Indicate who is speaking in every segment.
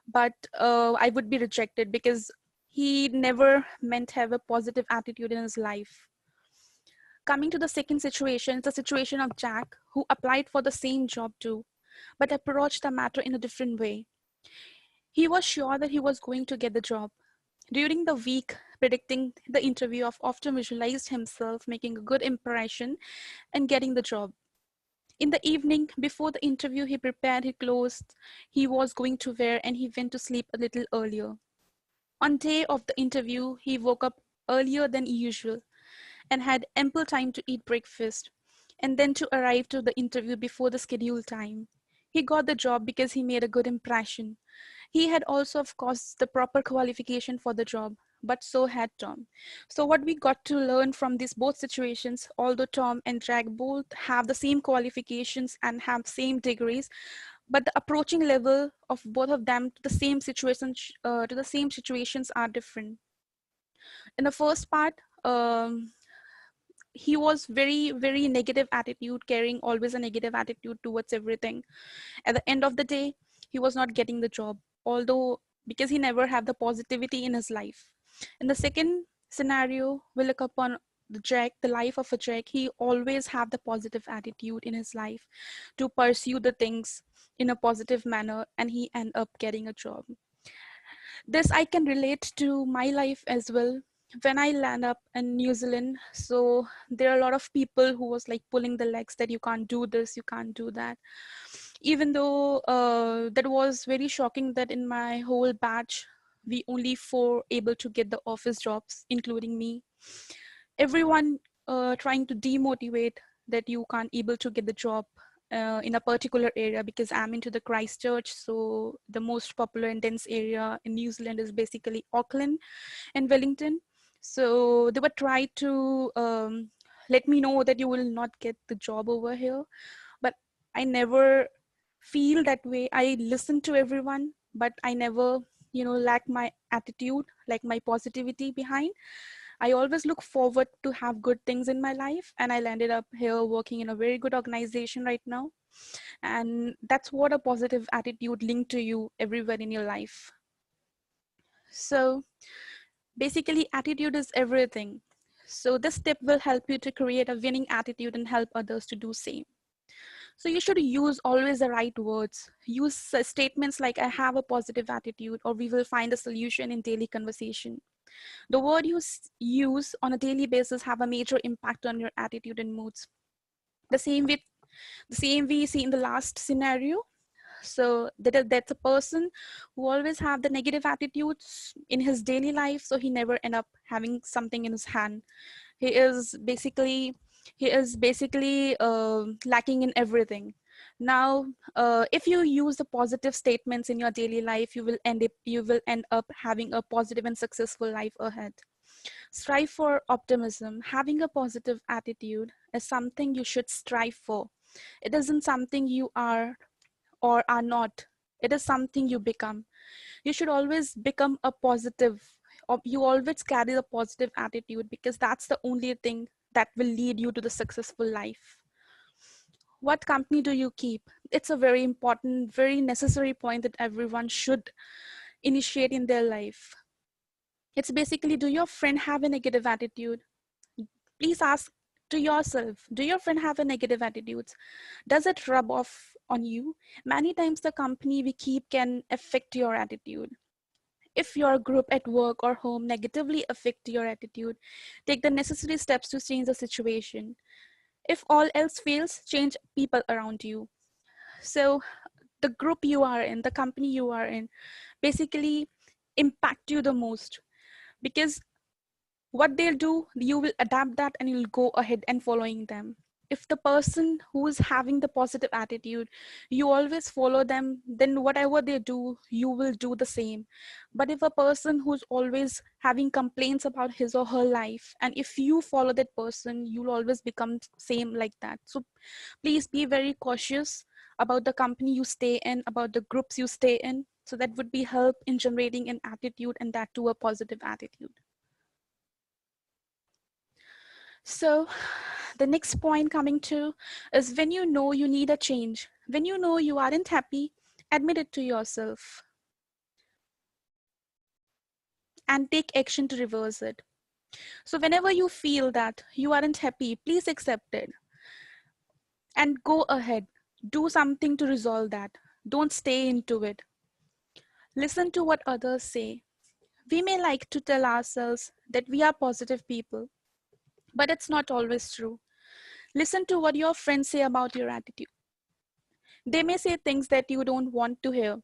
Speaker 1: but I would be rejected because he never meant to have a positive attitude in his life. Coming to the second situation, it's a situation of Jack, who applied for the same job too, but approached the matter in a different way. He was sure that he was going to get the job. During the week, predicting the interview, of often visualized himself making a good impression and getting the job. In the evening, before the interview, he prepared his clothes he was going to wear and he went to sleep a little earlier. On day of the interview, he woke up earlier than usual and had ample time to eat breakfast and then to arrive to the interview before the scheduled time. He got the job because he made a good impression. He had also, of course, the proper qualification for the job, but so had Tom. So what we got to learn from these both situations, although Tom and Jack both have the same qualifications and have same degrees, but the approaching level of both of them to the same situations are different. In the first part, he was very negative attitude, carrying always a negative attitude towards everything. At the end of the day, he was not getting the job, although because he never had the positivity in his life. In the second scenario, we look upon the life of a Jack. He always have the positive attitude in his life to pursue the things in a positive manner, and he end up getting a job. This I can relate to my life as well. When I land up in New Zealand, so there are a lot of people who was like pulling the legs that you can't do this, you can't do that. Even though that was very shocking that in my whole batch, we only four able to get the office jobs, including me. Everyone trying to demotivate that you can't able to get the job in a particular area because I'm into the Christchurch. So the most popular and dense area in New Zealand is basically Auckland and Wellington. So they were trying to let me know that you will not get the job over here. But I never feel that way. I listen to everyone, but I never, lack my attitude, like my positivity behind. I always look forward to have good things in my life, and I landed up here working in a very good organization right now. And that's what a positive attitude linked to you everywhere in your life. So basically, attitude is everything. So this tip will help you to create a winning attitude and help others to do same. So you should use always the right words. Use statements like I have a positive attitude, or we will find a solution in daily conversation. The word you use on a daily basis have a major impact on your attitude and moods. The same way, we see in the last scenario. So that's a person who always have the negative attitudes in his daily life. So he never end up having something in his hand. He is basically lacking in everything. Now, if you use the positive statements in your daily life, you will end up having a positive and successful life ahead. Strive for optimism. Having a positive attitude is something you should strive for. It isn't something you are or are not. It is something you become. You should always become a positive, or you always carry the positive attitude, because that's the only thing that will lead you to the successful life. What company do you keep? It's a very important, very necessary point that everyone should initiate in their life. It's basically, do your friend have a negative attitude? Please ask to yourself, do your friend have a negative attitude? Does it rub off on you? Many times the company we keep can affect your attitude. If your group at work or home negatively affect your attitude, take the necessary steps to change the situation. If all else fails, change people around you. So the group you are in, the company you are in, basically impact you the most, because what they'll do, you will adapt that and you'll go ahead and following them. If the person who is having the positive attitude, you always follow them, then whatever they do, you will do the same. But if a person who's always having complaints about his or her life, and if you follow that person, you'll always become same like that. So please be very cautious about the company you stay in, about the groups you stay in. So that would be help in generating an attitude, and that to a positive attitude. So the next point coming to is, when you know you need a change, when you know you aren't happy, admit it to yourself. and take action to reverse it. So whenever you feel that you aren't happy, please accept it and go ahead. Do something to resolve that. Don't stay into it. Listen to what others say. We may like to tell ourselves that we are positive people, but it's not always true. Listen to what your friends say about your attitude. They may say things that you don't want to hear,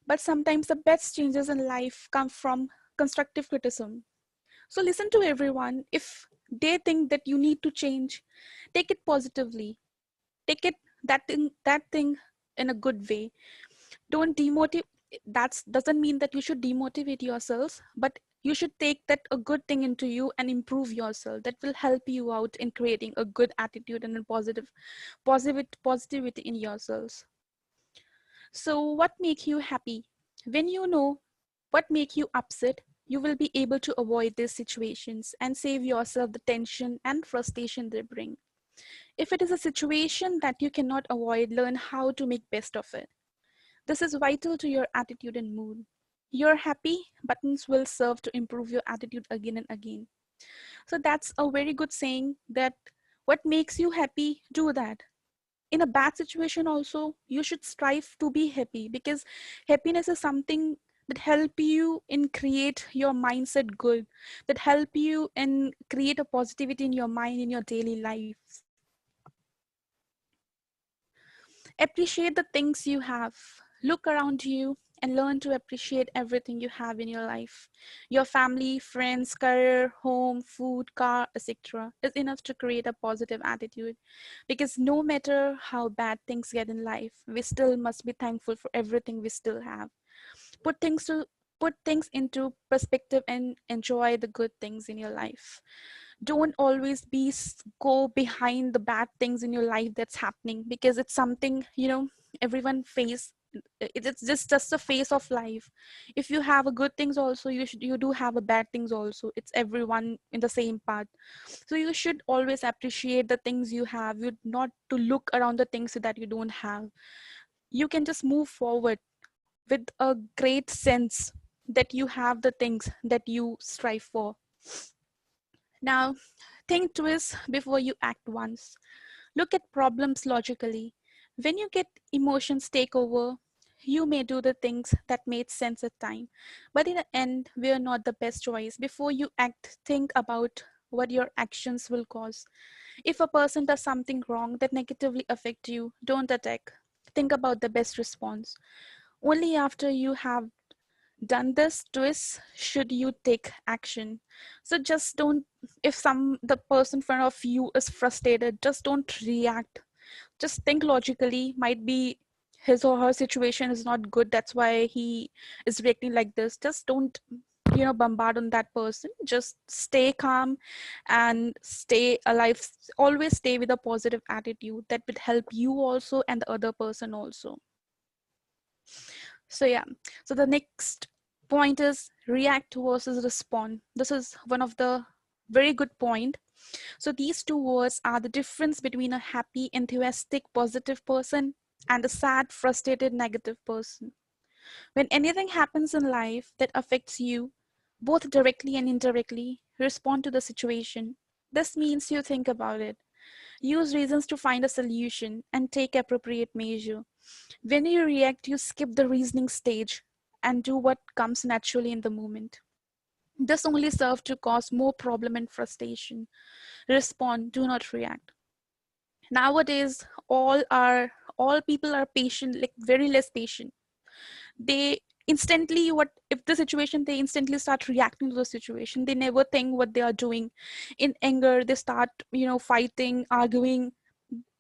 Speaker 1: but sometimes the best changes in life come from constructive criticism. So listen to everyone. If they think that you need to change, take it positively. Take it that thing in a good way. Don't demotivate. That doesn't mean that you should demotivate yourselves, but you should take that a good thing into you and improve yourself. That will help you out in creating a good attitude and a positivity in yourselves. So what make you happy? When you know what make you upset, you will be able to avoid these situations and save yourself the tension and frustration they bring. If it is a situation that you cannot avoid, learn how to make best of it. This is vital to your attitude and mood. Your happy buttons will serve to improve your attitude again and again. So that's a very good saying that what makes you happy, do that. In a bad situation also, you should strive to be happy, because happiness is something that help you in create your mindset good, that help you in create a positivity in your mind in your daily life. Appreciate the things you have. Look around you and learn to appreciate everything you have in your life. Your family, friends, career, home, food, car, etc. is enough to create a positive attitude. Because no matter how bad things get in life, we still must be thankful for everything we still have. Put things to put things into perspective and enjoy the good things in your life. Don't always go behind the bad things in your life that's happening, because it's something, everyone face. It's just a phase of life. If you have a good things also, you do have a bad things also. It's everyone in the same path. So you should always appreciate the things you have. You not to look around the things that you don't have. You can just move forward with a great sense that you have the things that you strive for. Now, think twice before you act once. Look at problems logically. When you get emotions take over, you may do the things that made sense at time, but in the end, we are not the best choice. Before you act, think about what your actions will cause. If a person does something wrong that negatively affect you, don't attack. Think about the best response. Only after you have done this twist should you take action. So just don't, if the person in front of you is frustrated, just don't react. Just think logically. Might be his or her situation is not good, that's why he is reacting like this. Just don't bombard on that person. Just stay calm and stay alive. Always stay with a positive attitude. That will help you also and the other person also. So yeah, so the next point is react versus respond. This is one of the very good point. So these two words are the difference between a happy, enthusiastic, positive person and a sad, frustrated, negative person. When anything happens in life that affects you, both directly and indirectly, respond to the situation. This means you think about it, use reasons to find a solution, and take appropriate measure. When you react, you skip the reasoning stage and do what comes naturally in the moment. This only serves to cause more problem and frustration. Respond, do not react. Nowadays, all people are patient, like very less patient. They instantly, what if the situation, they instantly start reacting to the situation. They never think what they are doing. In anger, they start, fighting, arguing.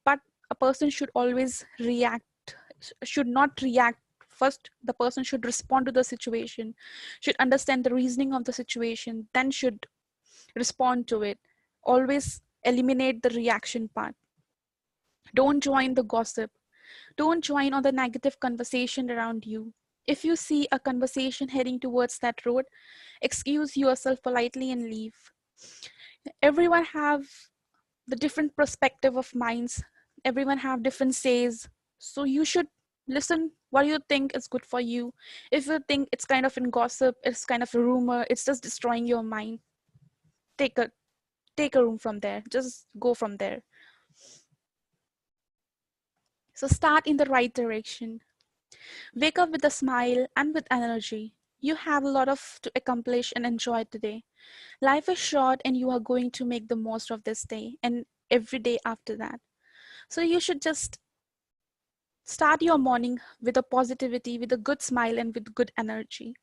Speaker 1: But a person should always react, should not react. First, the person should respond to the situation, should understand the reasoning of the situation, then should respond to it. Always eliminate the reaction part. Don't join the gossip. Don't join on the negative conversation around you. If you see a conversation heading towards that road, excuse yourself politely and leave. Everyone have the different perspective of minds. Everyone have different says. So you should Listen what you think is good for you. If you think it's kind of in gossip, it's kind of a rumor, it's just destroying your mind, take a take a room from there, just go from there. So start in the right direction. Wake up with a smile and with energy. You have a lot of to accomplish and enjoy today. Life is short and you are going to make the most of this day and every day after that. So you should just start your morning with a positivity, with a good smile and with good energy.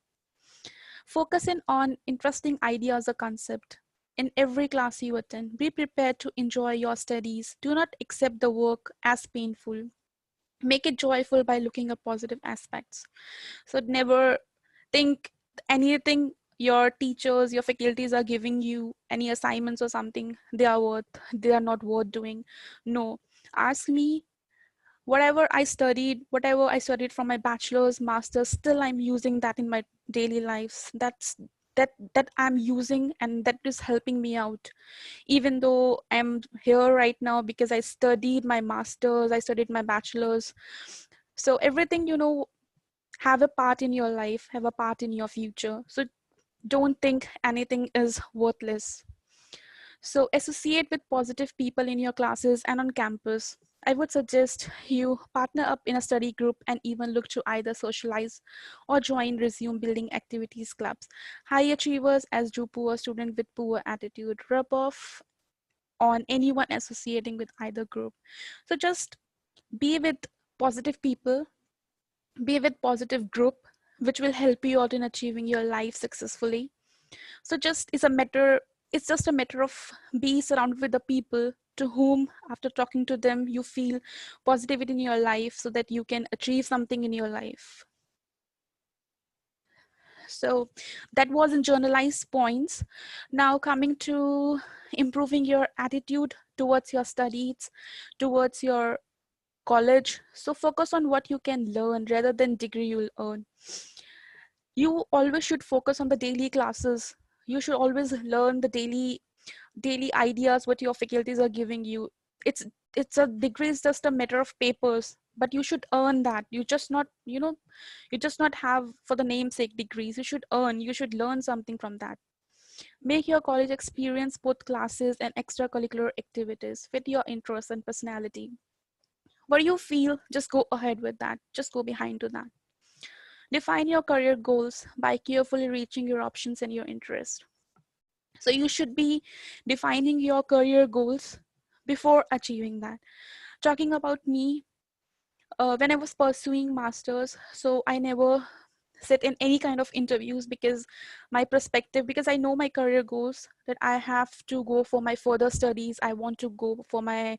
Speaker 1: Focusing on interesting ideas or concept. In every class you attend, be prepared to enjoy your studies. Do not accept the work as painful. Make it joyful by looking at positive aspects. So never think anything your teachers, your faculties are giving you, any assignments or something, they are not worth doing. No. Ask me whatever I studied from my bachelor's, master's, still I'm using that in my daily lives. That I'm using and that is helping me out. Even though I'm here right now because I studied my master's, I studied my bachelor's. So everything, have a part in your life, have a part in your future. So don't think anything is worthless. So associate with positive people in your classes and on campus. I would suggest you partner up in a study group and even look to either socialize or join resume building activities clubs. High achievers, as do poor students with poor attitude, rub off on anyone associating with either group. So just be with positive people, be with positive group, which will help you out in achieving your life successfully. So it's just a matter of be surrounded with the people to whom after talking to them you feel positivity in your life so that you can achieve something in your life. So that was in generalized points. Now coming to improving your attitude towards your studies, towards your college. So focus on what you can learn rather than degree you'll earn. You always should focus on the daily classes. You should always learn the daily ideas what your faculties are giving you. It's a degree is just a matter of papers, but you should earn that. You just not have for the namesake degrees. You should earn, you should learn something from that. Make your college experience, both classes and extracurricular activities, fit your interests and personality. What you feel, just go ahead with that, just go behind to that. Define your career goals by carefully reaching your options and your interest. So you should be defining your career goals before achieving that. Talking about me, when I was pursuing masters, so I never sit in any kind of interviews because my perspective, because I know my career goals that I have to go for my further studies. I want to go for my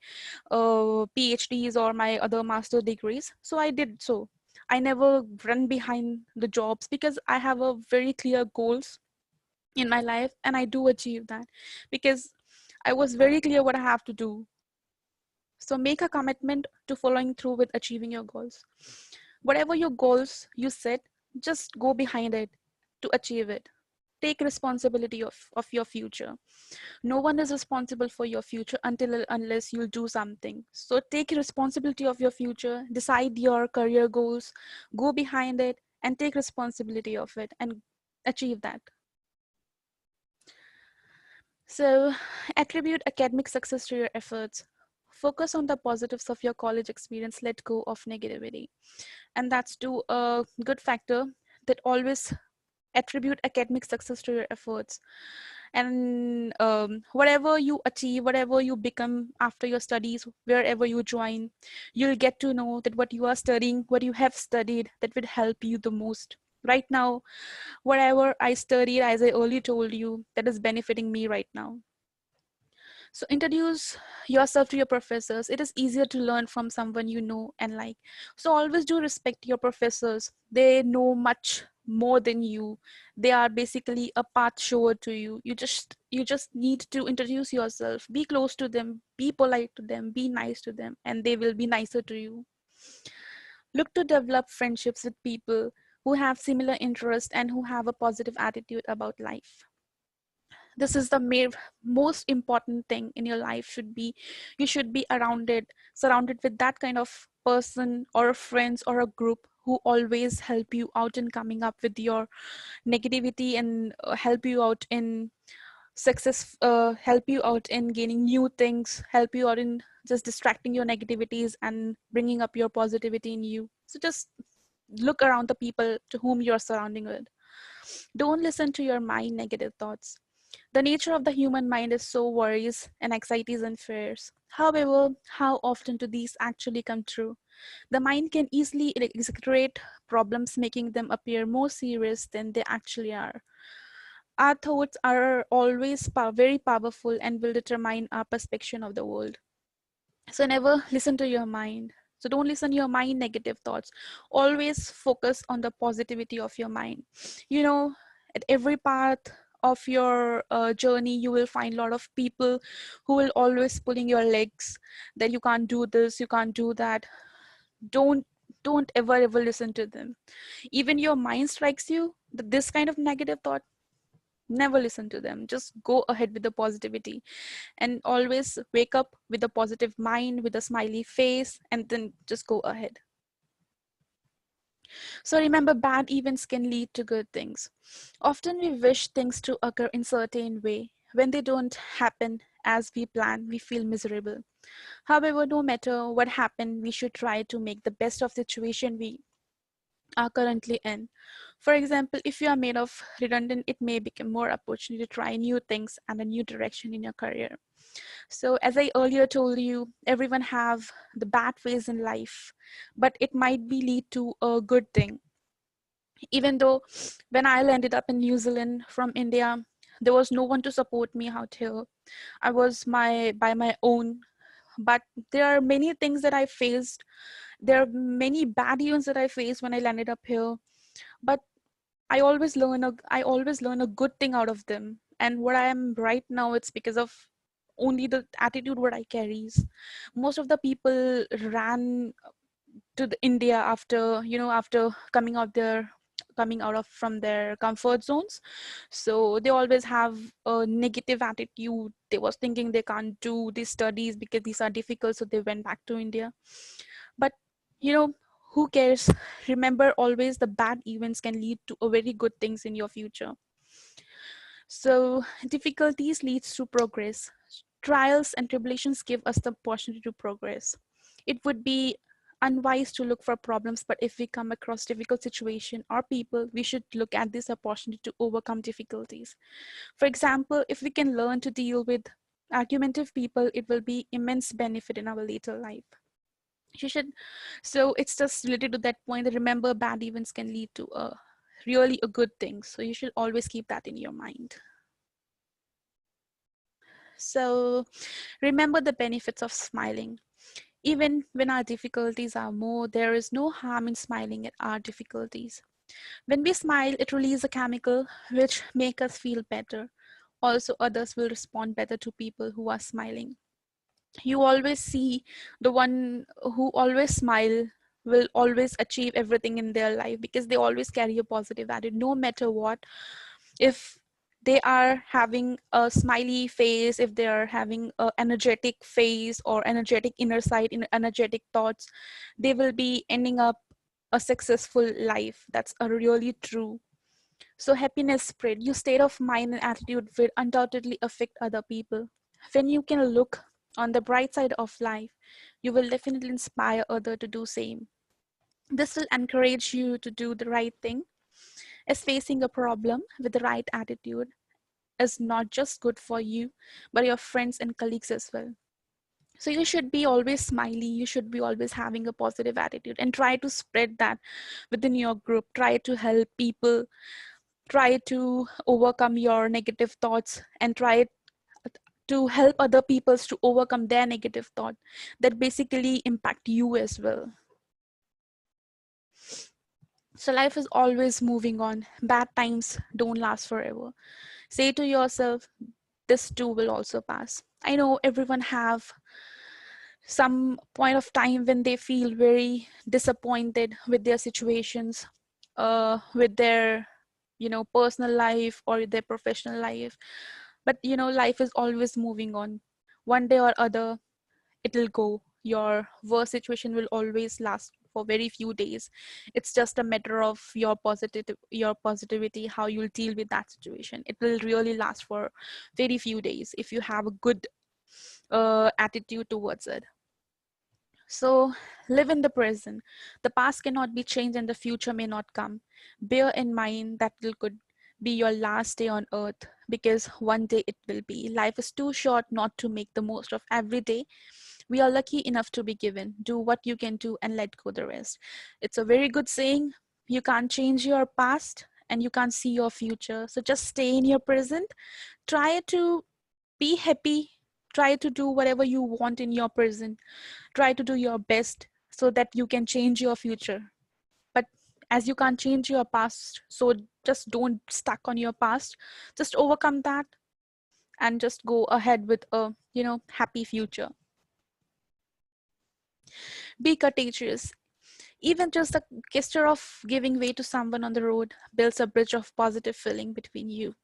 Speaker 1: PhDs or my other master degrees. So I did so. I never run behind the jobs because I have a very clear goals in my life and I do achieve that because I was very clear what I have to do. So make a commitment to following through with achieving your goals. Whatever your goals you set, just go behind it to achieve it. Take responsibility of your future. No one is responsible for your future until unless you do something. So take responsibility of your future, decide your career goals, go behind it and take responsibility of it and achieve that. So, attribute academic success to your efforts. Focus on the positives of your college experience, let go of negativity. And that's to a good factor that always attribute academic success to your efforts. And whatever you achieve, whatever you become after your studies, wherever you join, you'll get to know that what you are studying, what you have studied, that will help you the most. Right now, whatever I studied, as I earlier told you, that is benefiting me right now. So introduce yourself to your professors. It is easier to learn from someone you know and like. So always do respect your professors. They know much more than you. They are basically a path shower to you. You just need to introduce yourself. Be close to them, be polite to them, be nice to them, and they will be nicer to you. Look to develop friendships with people who have similar interests and who have a positive attitude about life. This is the most important thing in your life. Should be, you should be surrounded with that kind of person or friends or a group who always help you out in coming up with your negativity, and help you out in success, help you out in gaining new things, help you out in just distracting your negativities and bringing up your positivity in you. So just look around the people to whom you're surrounding with. Don't listen to your mind negative thoughts. The nature of the human mind is so worries and anxieties and fears. However, how often do these actually come true? The mind can easily exaggerate problems, making them appear more serious than they actually are. Our thoughts are always very powerful and will determine our perception of the world. So never listen to your mind. So don't listen to your mind negative thoughts. Always focus on the positivity of your mind. You know, at every part of your journey, you will find a lot of people who will always pulling your legs, that you can't do this, you can't do that. Don't don't ever listen to them. Even your mind strikes you this kind of negative thought, never listen to them. Just go ahead with the positivity, and always wake up with a positive mind, with a smiley face, and then just go ahead. So remember, bad events can lead to good things. Often we wish things to occur in certain way. When they don't happen as we plan, we feel miserable. However, no matter what happened, we should try to make the best of the situation we are currently in. For example, if you are made of redundant, it may become more opportunity to try new things and a new direction in your career. So as I earlier told you, everyone have the bad phase in life, but it might be lead to a good thing. Even though when I landed up in New Zealand from India, there was no one to support me out here. I was by my own. But there are many things that I faced. There are many bad events that I faced when I landed up here. But I always learn a good thing out of them. And what I am right now, it's because of only the attitude what I carries. Most of the people ran to the India after, after coming out of from their comfort zones. So they always have a negative attitude. They was thinking they can't do these studies because these are difficult, so they went back to India. But you know, who cares? Remember, always the bad events can lead to a very good things in your future. So difficulties leads to progress. Trials and tribulations give us the opportunity to progress. It would be unwise to look for problems, but if we come across difficult situation or people, we should look at this opportunity to overcome difficulties. For example, if we can learn to deal with argumentative people, it will be immense benefit in our later life. You should, so it's just related to that point, that remember, bad events can lead to a really a good thing. So you should always keep that in your mind. So remember the benefits of smiling. Even when our difficulties are more, there is no harm in smiling at our difficulties. When we smile, it releases a chemical which make us feel better. Also, others will respond better to people who are smiling. You always see the one who always smile will always achieve everything in their life, because they always carry a positive attitude no matter what. If they are having a smiley face, if they are having a energetic face or energetic inner side, in energetic thoughts, they will be ending up a successful life. That's a really true. So happiness spread. Your state of mind and attitude will undoubtedly affect other people. When you can look on the bright side of life, you will definitely inspire others to do same. This will encourage you to do the right thing, as facing a problem with the right attitude is not just good for you, but your friends and colleagues as well. So you should be always smiley, you should be always having a positive attitude, and try to spread that within your group. Try to help people, try to overcome your negative thoughts, and try to help other peoples to overcome their negative thought that basically impact you as well. So life is always moving on. Bad times don't last forever. Say to yourself, this too will also pass. I know everyone have some point of time when they feel very disappointed with their situations, with their personal life or their professional life. But life is always moving on. One day or other, it'll go. Your worst situation will always last for very few days. It's just a matter of your positivity, how you'll deal with that situation. It will really last for very few days if you have a good attitude towards it. So live in the present. The past cannot be changed and the future may not come. Bear in mind that it could be your last day on earth, because one day it will be. Life is too short not to make the most of every day. We are lucky enough to be given. Do what you can do and let go the rest. It's a very good saying. You can't change your past and you can't see your future. So just stay in your present. Try to be happy. Try to do whatever you want in your present. Try to do your best so that you can change your future. But as you can't change your past, so just don't stuck on your past. Just overcome that and just go ahead with a happy future. Be contagious. Even just the gesture of giving way to someone on the road builds a bridge of positive feeling between you.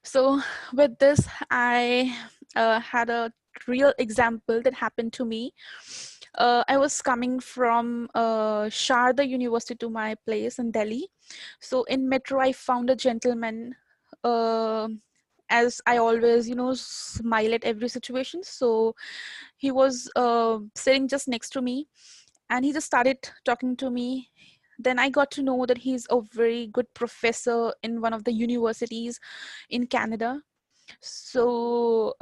Speaker 1: So with this, I had a real example that happened to me. I was coming from Sharda University to my place in Delhi. So in metro, I found a gentleman. Uh, as I always, smile at every situation. So he was sitting just next to me, and he just started talking to me. Then I got to know that he's a very good professor in one of the universities in Canada. So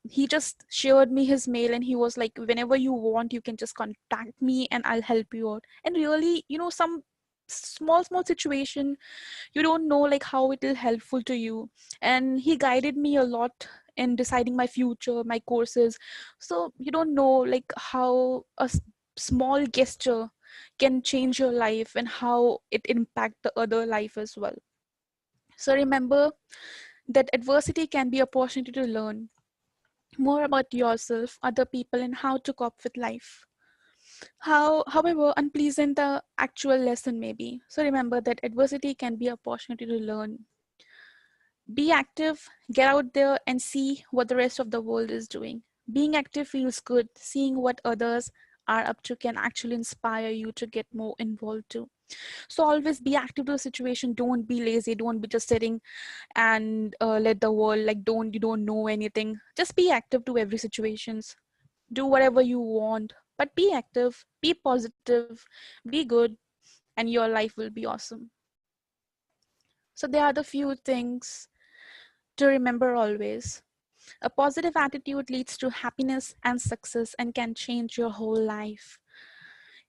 Speaker 1: he just shared me his mail, and he was like, whenever you want, you can just contact me and I'll help you out. And really, some small situation, you don't know like how it will helpful to you. And he guided me a lot in deciding my future, my courses. So you don't know like how a small gesture can change your life and how it impact the other life as well. So remember that adversity can be an opportunity to learn more about yourself, other people, and how to cope with life. However unpleasant the actual lesson may be, so remember that adversity can be an opportunity to learn. Be active, get out there and see what the rest of the world is doing. Being active feels good. Seeing what others are up to can actually inspire you to get more involved too. So always be active to the situation. Don't be lazy. Don't be just sitting and let the world like you don't know anything. Just be active to every situations. Do whatever you want, but be active, be positive, be good, and your life will be awesome. So there are the few things to remember always. A positive attitude leads to happiness and success and can change your whole life.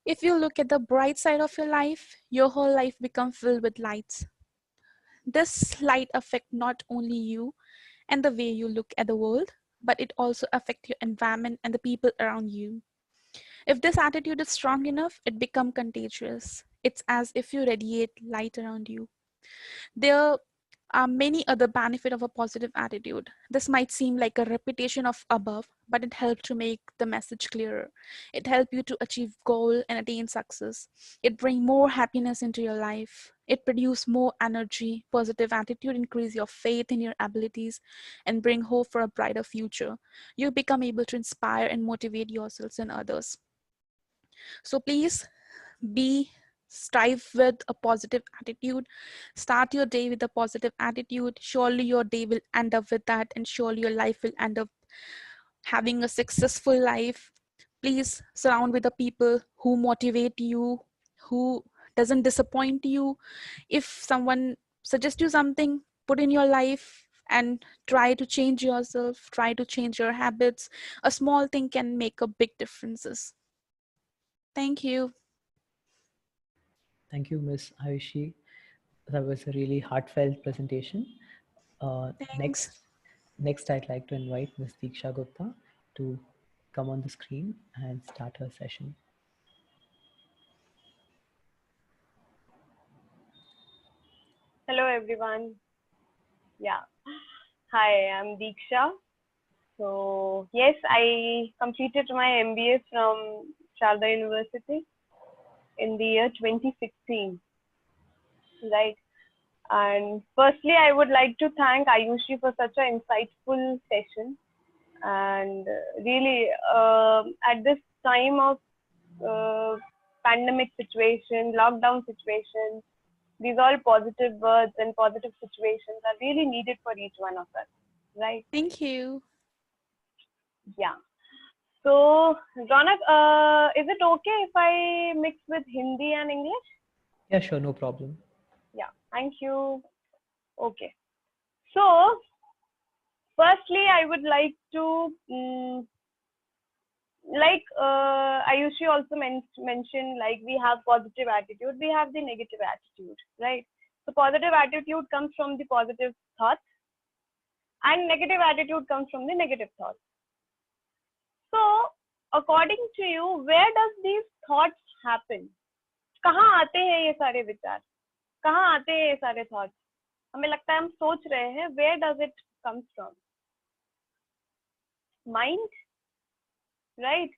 Speaker 1: If you look at the bright side of your life, your whole life becomes filled with lights. This light affect not only you and the way you look at the world, but it also affect your environment and the people around you. If this attitude is strong enough, it becomes contagious. It's as if you radiate light around you. There are many other benefits of a positive attitude. This might seem like a repetition of above, but it helps to make the message clearer. It helps you to achieve goal and attain success. It brings more happiness into your life. It produces more energy. Positive attitude increase your faith in your abilities and bring hope for a brighter future. You become able to inspire and motivate yourselves and others. So please be strive with a positive attitude. Start your day with a positive attitude. Surely your day will end up with that, and surely your life will end up having a successful life. Please surround with the people who motivate you, who doesn't disappoint you. If someone suggests you something, put in your life and try to change yourself, try to change your habits. A small thing can make a big differences. Thank you.
Speaker 2: Thank you, Miss Ayushi. That was a really heartfelt presentation. Uh,
Speaker 1: Thanks.
Speaker 2: next, next, I'd like to invite Miss Deeksha Gupta to come on the screen and start her session.
Speaker 3: Hello everyone. Yeah. Hi, I'm Deeksha. So yes, I completed my MBA from Sharda University in the year 2016. Right. And firstly, I would like to thank Ayushi for such an insightful session. And really, at this time of pandemic situation, lockdown situation, these all positive words and positive situations are really needed for each one of us, right?
Speaker 1: Thank you.
Speaker 3: Yeah. So, Ronak, is it okay if I mix with Hindi and English?
Speaker 2: Yeah, sure, no problem.
Speaker 3: Yeah, thank you. Okay. So, firstly, I would like to, like Ayushi also mentioned, like we have positive attitude, we have the negative attitude, right? So, positive attitude comes from the positive thoughts, and negative attitude comes from the negative thoughts. So, according to you, where does these thoughts happen? कहाँ आते हैं ये सारे विचार? कहाँ आते हैं ये सारे थॉट्स? हमें लगता है हम सोच रहे हैं. Where does it come from? Mind, right?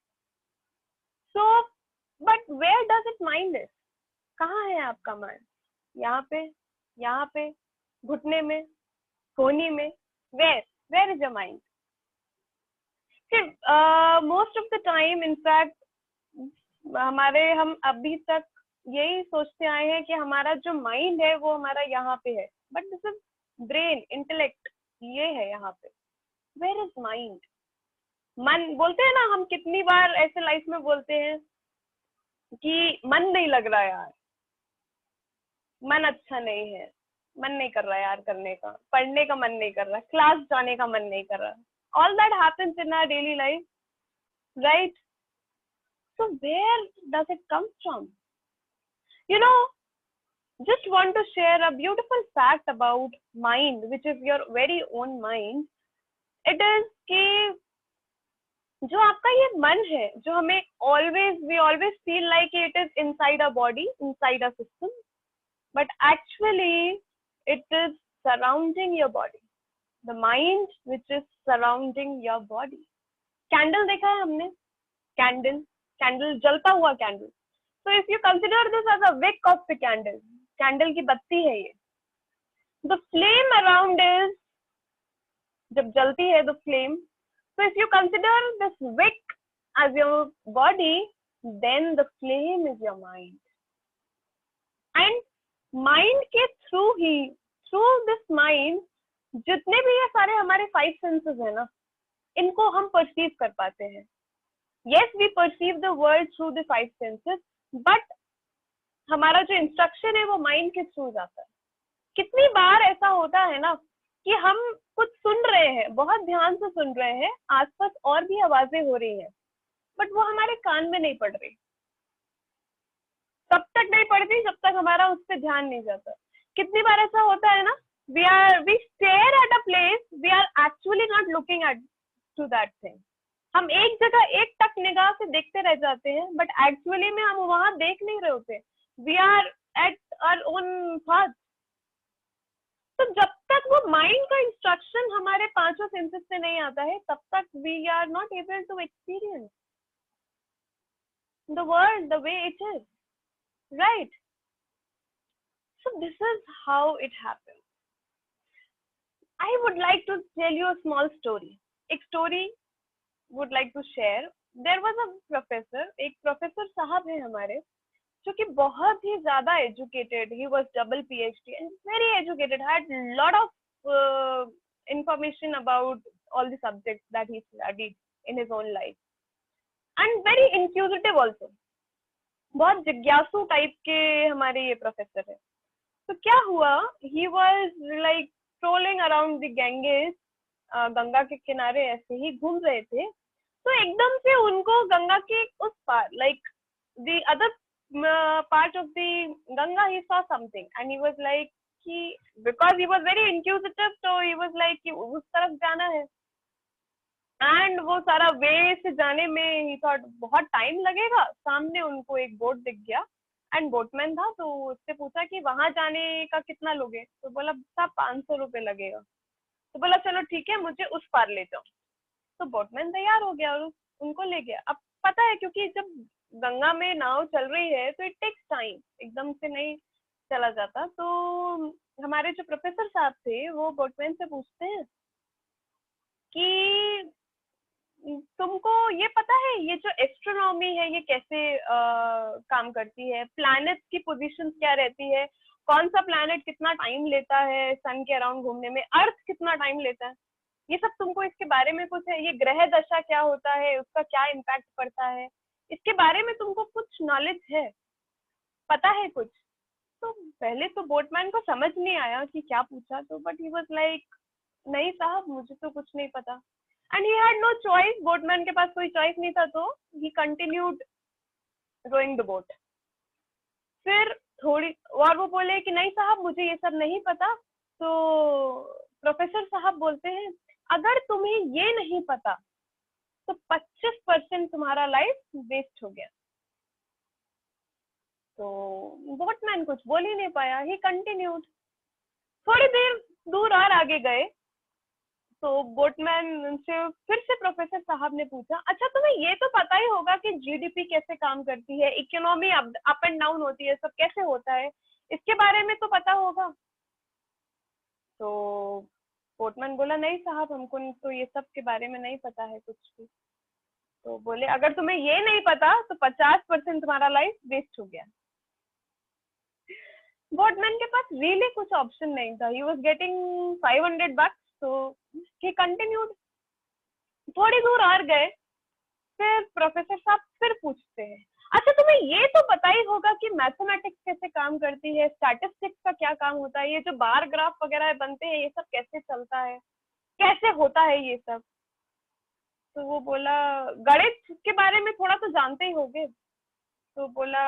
Speaker 3: So, but where does it mind is? कहाँ है आपका mind? यहाँ पे, घुटने में, कोहनी में. Where is your mind? See, most of the time, in fact, हम अभी तक यही सोचते आए हैं कि हमारा जो माइंड है वो हमारा यहाँ पे है, but this is brain, intellect, ये है यहाँ पे. Where is mind? मन बोलते हैं ना, हम कितनी बार ऐसे लाइफ में बोलते हैं कि मन नहीं लग रहा यार, मन अच्छा नहीं है, मन नहीं कर रहा यार करने का, पढ़ने का मन नहीं कर रहा, क्लास जाने का मन नहीं कर रहा. All that happens in our daily life, right? So where does it come from? You know, just want to share a beautiful fact about mind, which is your very own mind. It is कि जो आपका ये मन है, जो हमें we always feel like it is inside our body, inside our system, but actually it is surrounding your body. The mind which is surrounding your body. Candle देखा है हमने? Candle, जलता हुआ candle. So if you consider this as a wick of the candle, candle की बत्ती है ये. The flame around is, जब जलती है the flame. So if you consider this wick as your body, then the flame is your mind. And mind के through this mind, जितने भी ये सारे हमारे 5 senses है ना, इनको हम perceive कर पाते हैं. Yes, we perceive the world through the 5 senses, but हमारा जो इंस्ट्रक्शन है वो माइंड के थ्रू जाता है. कितनी बार ऐसा होता है ना कि हम कुछ सुन रहे हैं, बहुत ध्यान से सुन रहे हैं, आसपास और भी आवाजें हो रही हैं, बट वो हमारे कान में नहीं पड़ रही. तब तक नहीं पड़ती जब तक हमारा उस पर ध्यान नहीं जाता. कितनी बार ऐसा होता है ना, we stare at a place, we are actually not looking at to that thing. हम एक जगह एक टक निगाह से देखते रह जाते हैं, बट एक्चुअली में हम वहां देख नहीं रहे होते. We are at our own thoughts. तो जब तक वो माइंड का इंस्ट्रक्शन हमारे 5 सेंसेस से नहीं आता है, तब तक we are not able to experience the world the way it is, right? So this is how it happens. I would like to tell you a small story. एक story would like to share. There was a professor, एक professor साहब है हमारे, जो कि बहुत ही ज्यादा educated. He was double PhD and very educated, had lot of information about all the subjects that he studied in his own life, and very inquisitive also. बहुत जिज्ञासु टाइप के हमारे ये प्रोफेसर है. तो क्या हुआ, he was like strolling around the Ganges, Ganga के किनारे ऐसे ही घूम रहे थे. तो एकदम से उनको गंगा के उस पार, like the other part of the Ganga, he saw something and he was like कि, because he was very inquisitive, so he was like कि उस तरफ जाना है. and वो सारा वे से जाने में he thought बहुत टाइम लगेगा. सामने उनको एक बोट दिख गया एंड बोटमैन था, तो उससे पूछा कि वहां जाने का कितना लोगे. तो बोला साहब 500 रुपए लगेगा. तो बोला चलो ठीक है, मुझे उस पार ले जाओ. तो बोटमैन तैयार हो गया और उनको ले गया. अब पता है, क्योंकि जब गंगा में नाव चल रही है तो इट टेक्स टाइम, एकदम से नहीं चला जाता. तो हमारे जो प्रोफेसर साहब थे वो बोटमैन से पूछते हैं कि तुमको ये पता है ये जो एस्ट्रोनॉमी है ये कैसे काम करती है, प्लैनेट्स की पोजीशंस क्या रहती है, कौन सा प्लैनेट कितना टाइम लेता है सन के अराउंड घूमने में, अर्थ कितना टाइम लेता है, ये सब तुमको इसके बारे में कुछ है, ये ग्रह दशा क्या होता है, उसका क्या इम्पैक्ट पड़ता है, इसके बारे में तुमको कुछ नॉलेज है, पता है कुछ? तो पहले तो बोटमैन को समझ नहीं आया कि क्या पूछा, तो बट ही वाज लाइक नहीं साहब मुझे तो कुछ नहीं पता, and he had no choice, boatman के पास कोई चॉइस नहीं था, तो he continued rowing the boat. फिर थोड़ी और वो बोले कि नहीं साहब मुझे ये सब नहीं पता, तो प्रोफेसर साहब बोलते हैं अगर तुम्हें ये नहीं पता तो 25% तुम्हारा लाइफ वेस्ट हो गया। तो बोटमैन कुछ बोल ही नहीं पाया, ही कंटिन्यूड। थोड़ी देर दूर और आगे गए तो बोटमैन से फिर से प्रोफेसर साहब ने पूछा अच्छा तुम्हें ये तो पता ही होगा कि जीडीपी कैसे काम करती है, इकोनॉमी अप एंड डाउन होती है, सब कैसे होता है, इसके बारे में तो पता होगा। तो बोटमैन बोला नहीं साहब हमको तो ये सब के बारे में नहीं पता है कुछ भी। तो बोले अगर तुम्हें ये नहीं पता तो 50% तुम्हारा लाइफ वेस्ट हो गया। बोटमैन के पास रियली कुछ ऑप्शन नहीं था, ही वाज गेटिंग $500, तो ही कंटिन्यूड। थोड़ी दूर और गए, फिर प्रोफेसर साहब फिर पूछते हैं अच्छा तुम्हें ये तो पता ही होगा कि मैथमेटिक्स कैसे काम करती है, स्टैटिस्टिक्स का क्या काम होता है, ये जो बार ग्राफ वगैरह बनते हैं ये सब कैसे चलता है, कैसे होता है ये सब। तो वो बोला गणित के बारे में थोड़ा तो जानते ही होगे। तो बोला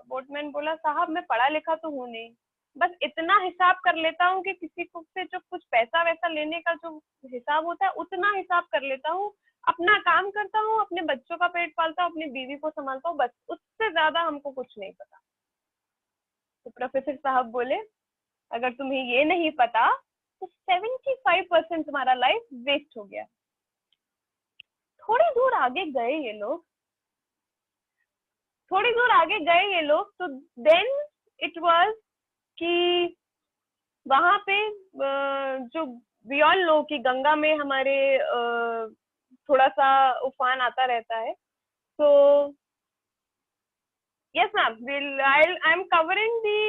Speaker 3: बोटमैन बोला साहब मैं पढ़ा लिखा तो हूँ नहीं, बस इतना हिसाब कर लेता हूँ कि किसी को से जो कुछ पैसा वैसा लेने का जो हिसाब होता है उतना हिसाब कर लेता हूँ, अपना काम करता हूँ, अपने बच्चों का पेट पालता हूँ, अपनी बीवी को संभालता हूँ, बस उससे ज्यादा हमको कुछ नहीं पता। तो प्रोफेसर साहब बोले अगर तुम्हें ये नहीं पता तो 75% तुम्हारा लाइफ वेस्ट हो गया। थोड़ी दूर आगे गए ये लोग, थोड़ी दूर आगे गए ये लोग, तो देन इट वाज कि वहां पे जो वी ऑल नो कि गंगा में हमारे थोड़ा सा उफान आता रहता है। तो yes ma'am, I'm covering the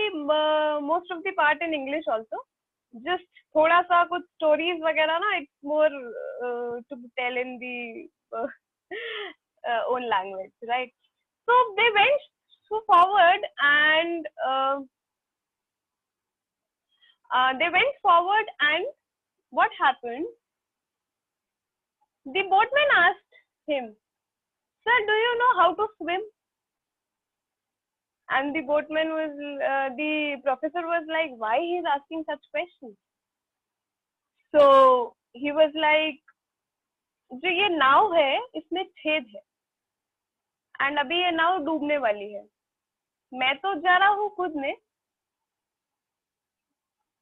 Speaker 3: most of the part in English also, just थोड़ा सा कुछ stories वगैरह ना, it's more to tell in the own language, right? So they went so forward and what happened? The boatman asked him, "Sir, do you know how to swim?" And the the professor was like, "Why he's asking such questions?" So he was like, "जो ये नाव है इसमें छेद है, and अभी ये नाव डूबने वाली है, मैं तो जा रहा हूँ खुद में,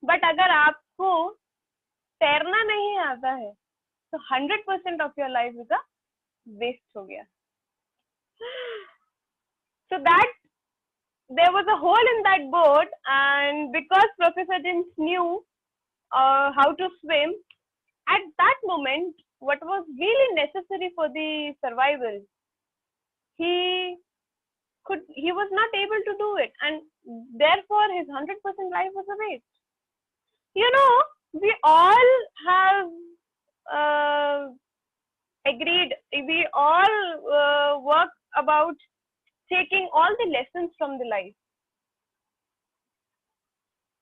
Speaker 3: बट अगर आपको तैरना नहीं आता है तो 100% of your life is a waste हो गया." So that there was a hole in that boat, and because professor didn't knew how to swim at that moment, what was really necessary for the survival, he he was not able to do it, and therefore his 100% life was a waste. You know, we all have uh, agreed, we all work about taking all the lessons from the life.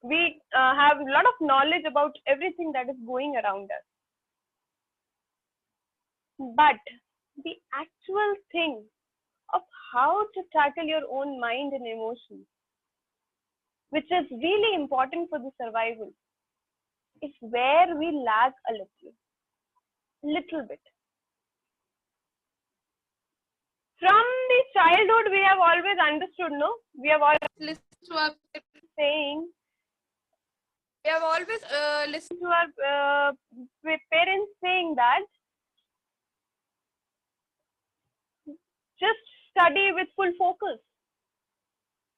Speaker 3: We have a lot of knowledge about everything that is going around us, but the actual thing of how to tackle your own mind and emotions, which is really important for the survival, is where we lag a little bit. From the childhood, we have always understood, no? We have always
Speaker 1: Listened to our
Speaker 3: saying,
Speaker 1: we have always listened
Speaker 3: to our parents saying that just study with full focus.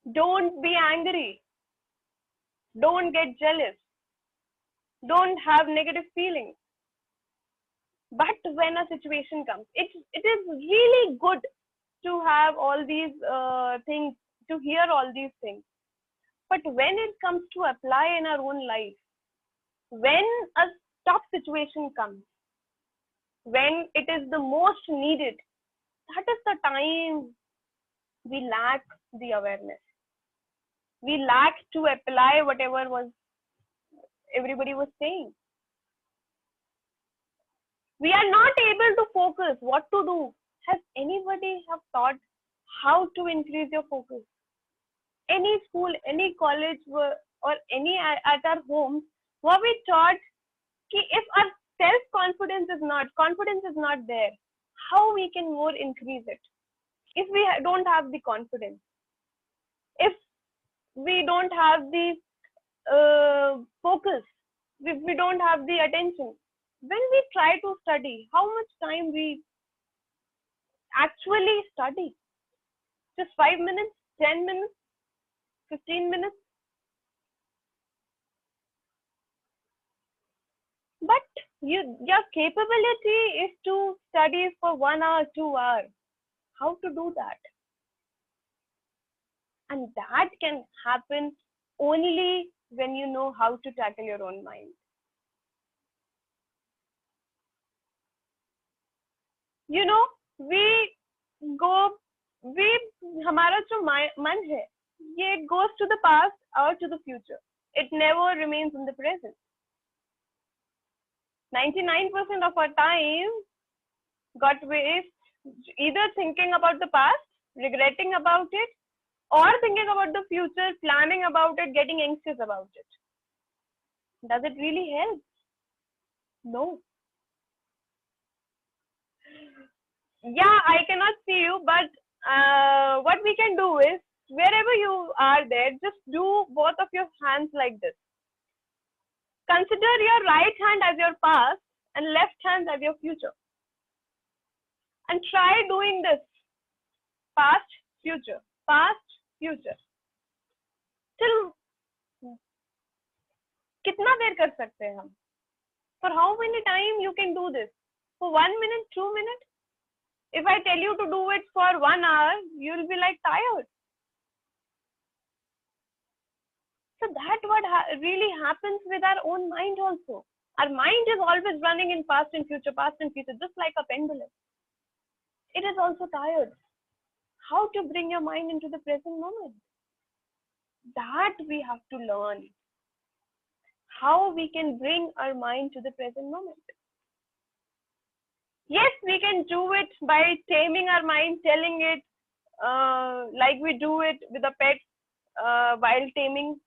Speaker 3: Don't be angry. Don't get jealous. Don't have negative feelings. But when a situation comes, it is really good to have all these things, to hear all these things. But when it comes to apply in our own life, when a tough situation comes, when it is the most needed, that is the time we lack the awareness. We lack to apply whatever was everybody was saying. We are not able to focus what to do. Has anybody have thought how to increase your focus? Any school, any college, or any at our homes, were we taught that if our confidence is not there, how we can more increase it? If we don't have the confidence, if we don't have the focus, if we don't have the attention, when we try to study, how much time we actually study? Just 5 minutes, 10 minutes, 15 minutes? But your capability is to study for 1 hour, 2 hours. How to do that? And that can happen only when you know how to tackle your own mind. You know, हमारा जो मन है, it goes to the past or to the future. It never remains in the present. 99% of our time got wasted either thinking about the past, regretting about it, or thinking about the future, planning about it, getting anxious about it. Does it really help? No. Yeah, I cannot see you, but what we can do is, wherever you are there, just do both of your hands like this. Consider your right hand as your past and left hand as your future. And try doing this. Past, future. Past, future. Till कितना देर कर सकते हैं हम? For how many time you can do this? For 1 minute, 2 minutes? If I tell you to do it for 1 hour, you'll be like tired. So that's what really happens with our own mind also. Our mind is always running in past and future, just like a pendulum. It is also tired. How to bring your mind into the present moment? That we have to learn. How we can bring our mind to the present moment. Yes, we can do it by taming our mind, telling it like we do it with a pet while taming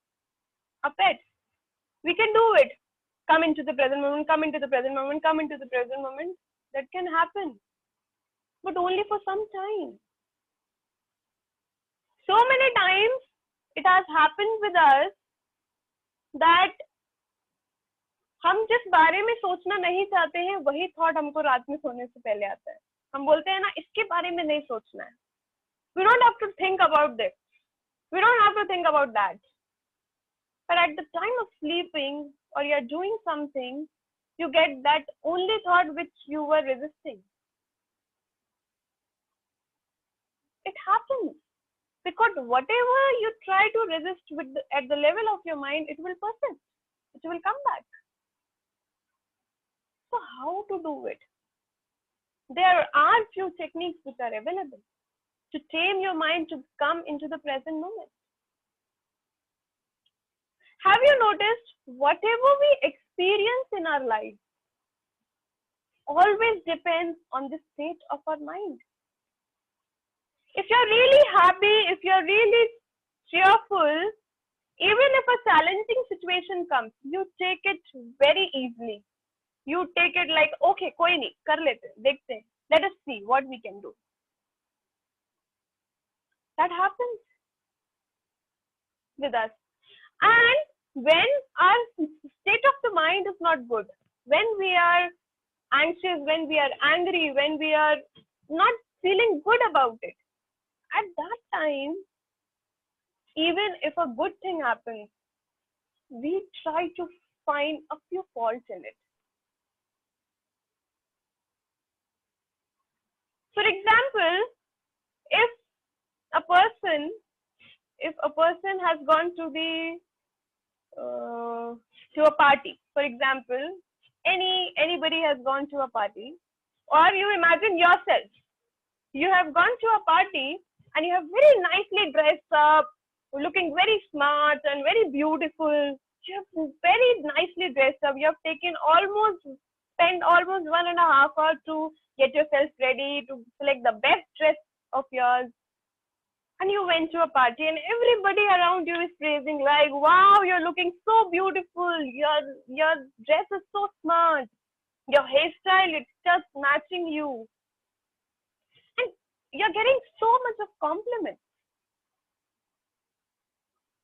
Speaker 3: a pet. We can do it. Come into the present moment, come into the present moment, come into the present moment. That can happen. But only for some time. So many times it has happened with us that हम जिस बारे में सोचना नहीं चाहते हैं वही thought हमको रात में सोने से पहले आता है. हम बोलते हैं ना इसके बारे में नहीं सोचना है. We don't have to think about this. We don't have to think about that. But at the time of sleeping or you're doing something, you get that only thought which you were resisting. It happens. Because whatever you try to resist at the level of your mind, it will persist. It will come back. So how to do it? There are few techniques which are available to tame your mind to come into the present moment. Have you noticed whatever we experience in our life always depends on the state of our mind? If you're really happy, if you're really cheerful, even if a challenging situation comes, you take it very easily. You take it like, okay, koi nahi, kar lete, dekhte hain. Let us see what we can do. That happens with us. And when our state of the mind is not good, when we are anxious, when we are angry, when we are not feeling good about it, at that time, even if a good thing happens, we try to find a few faults in it. For example, if a person has gone to the to a party, for example, anybody has gone to a party, or you imagine yourself, you have gone to a party and you have very nicely dressed up, looking very smart and very beautiful. You have very nicely dressed up. You have spent almost 1.5 hours to get yourself ready, to select the best dress of yours. And you went to a party and everybody around you is praising, like, wow, you're looking so beautiful. Your dress is so smart. Your hairstyle, it's just matching you. And you're getting so much of compliments.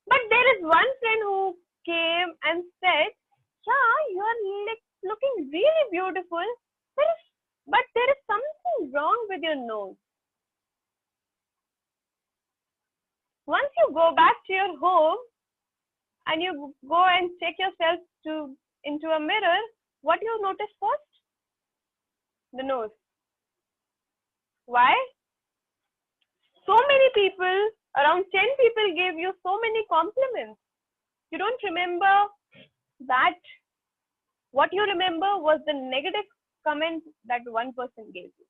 Speaker 3: But there is one friend who came and said, yeah, you're looking really beautiful. But there is something wrong with your nose. Once you go back to your home and you go and check yourself into a mirror, what do you notice first? The nose. Why? So many people, around 10 people gave you so many compliments. You don't remember that. What you remember was the negative comment that one person gave you.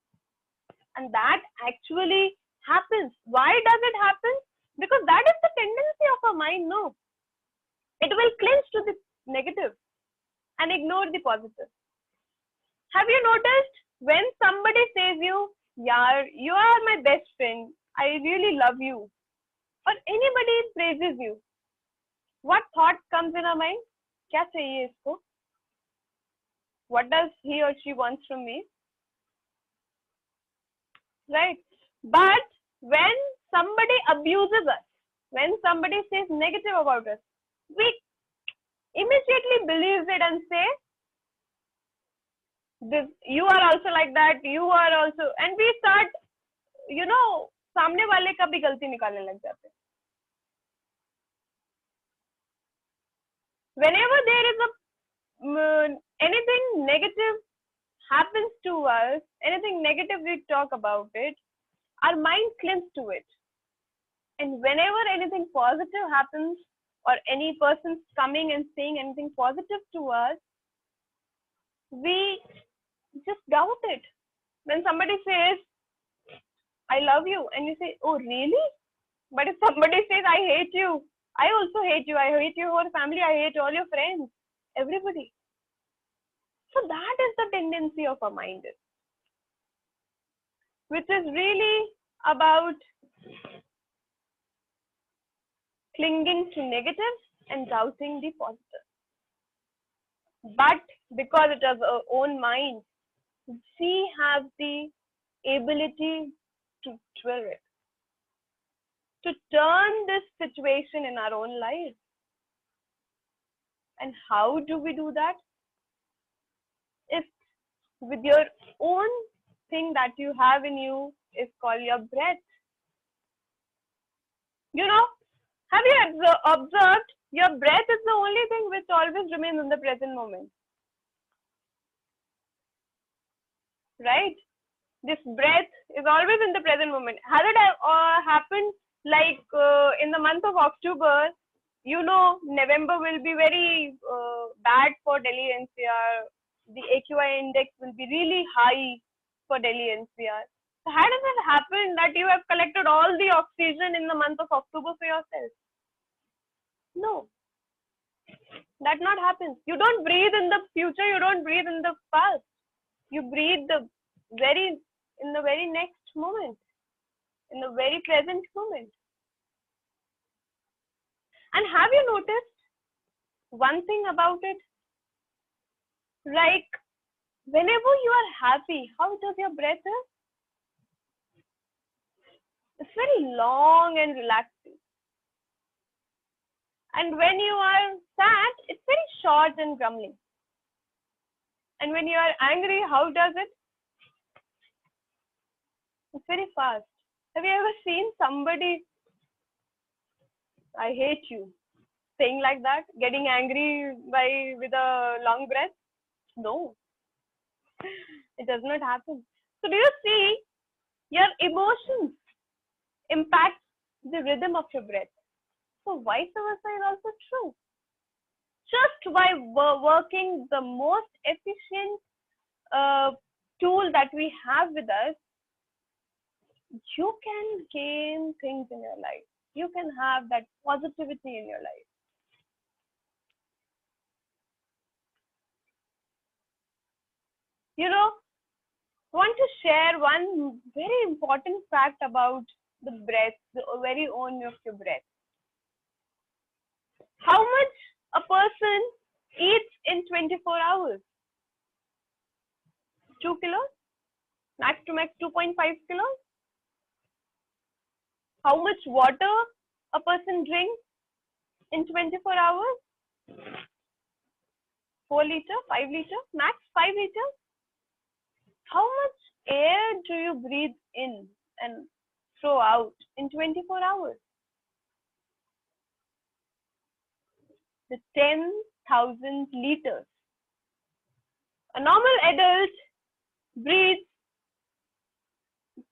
Speaker 3: And that actually happens. Why does it happen? Because that is the tendency of our mind, no. It will cling to the negative and ignore the positive. Have you noticed when somebody says you, yeah, you are my best friend, I really love you, or anybody praises you, what thought comes in our mind? Kya chahiye isko? What does he or she wants from me? Right? But when somebody abuses us, when somebody says negative about us, we immediately believe it and say, this, you are also like that, you are also, and we start, सामने वाले का भी गलती निकालने लग जाते हैं. Whenever there is anything negative happens to us, anything negative we talk about it, our mind clings to it. And whenever anything positive happens, or any person coming and saying anything positive to us, we just doubt it. When somebody says, I love you, and you say, oh, really? But if somebody says, I hate you, I also hate you. I hate your whole family. I hate all your friends, everybody. So that is the tendency of our mind, which is really about clinging to negative and doubting the positive. But because it is our own mind, we have the ability to twirl it, to turn this situation in our own life. And how do we do that? If with your own thing that you have in you is called your breath. Have you observed your breath is the only thing which always remains in the present moment, right? This breath is always in the present moment. Has it happened like in the month of October? November will be very bad for Delhi NCR. The AQI index will be really high for Delhi NCR. So how does it happen that you have collected all the oxygen in the month of October for yourself? No, that not happens. You don't breathe in the future. You don't breathe in the past. You breathe in the very next moment, in the very present moment. And have you noticed one thing about it? Like, whenever you are happy, how does your breath is? It's very long and relaxing. And when you are sad, it's very short and grumbling. And when you are angry, how does it? It's very fast. Have you ever seen somebody, I hate you, saying like that, getting angry with a long breath? No, it does not happen. So do you see, your emotions impact the rhythm of your breath. So vice versa is also true. Just by working the most efficient tool that we have with us, you can gain things in your life. You can have that positivity in your life. You know, I want to share one very important fact about the breath, the very own of your breath. How much a person eats in 24 hours? 2 kilos? Max to max 2.5 kilos? How much water a person drinks in 24 hours? 4 liter, 5 liter, max 5 liters? How much air do you breathe in and throw out in 24 hours? The 10,000 liters. A normal adult breathes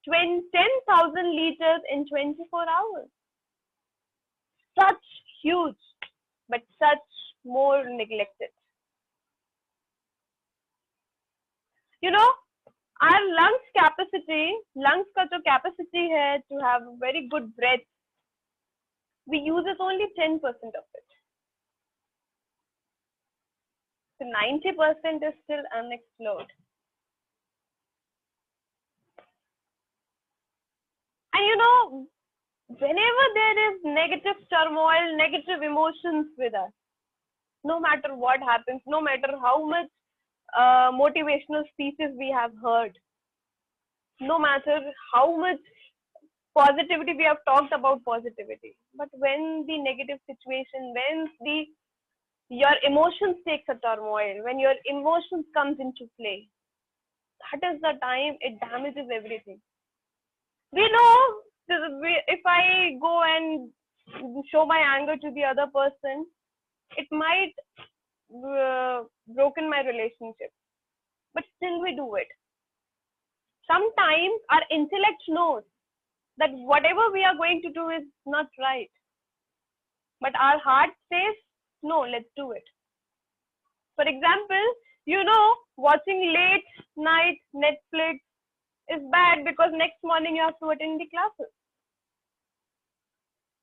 Speaker 3: 10,000 liters in 24 hours. Such huge, but such more neglected. You know, our lungs का जो capacity है to have a very good breath, we use only 10% of it. So 90% is still unexplored. And you know, whenever there is negative turmoil, negative emotions with us, no matter what happens, no matter how much motivational speeches we have heard, no matter how much positivity we have talked about positivity, but when the negative situation, when your emotions takes a turmoil, when your emotions comes into play, that is the time it damages everything. We know if I go and show my anger to the other person, it might broken my relationship, but still we do it. Sometimes our intellect knows that whatever we are going to do is not right, but our heart says no, let's do it. For example, you know, watching late night Netflix is bad because next morning you have to attend the classes,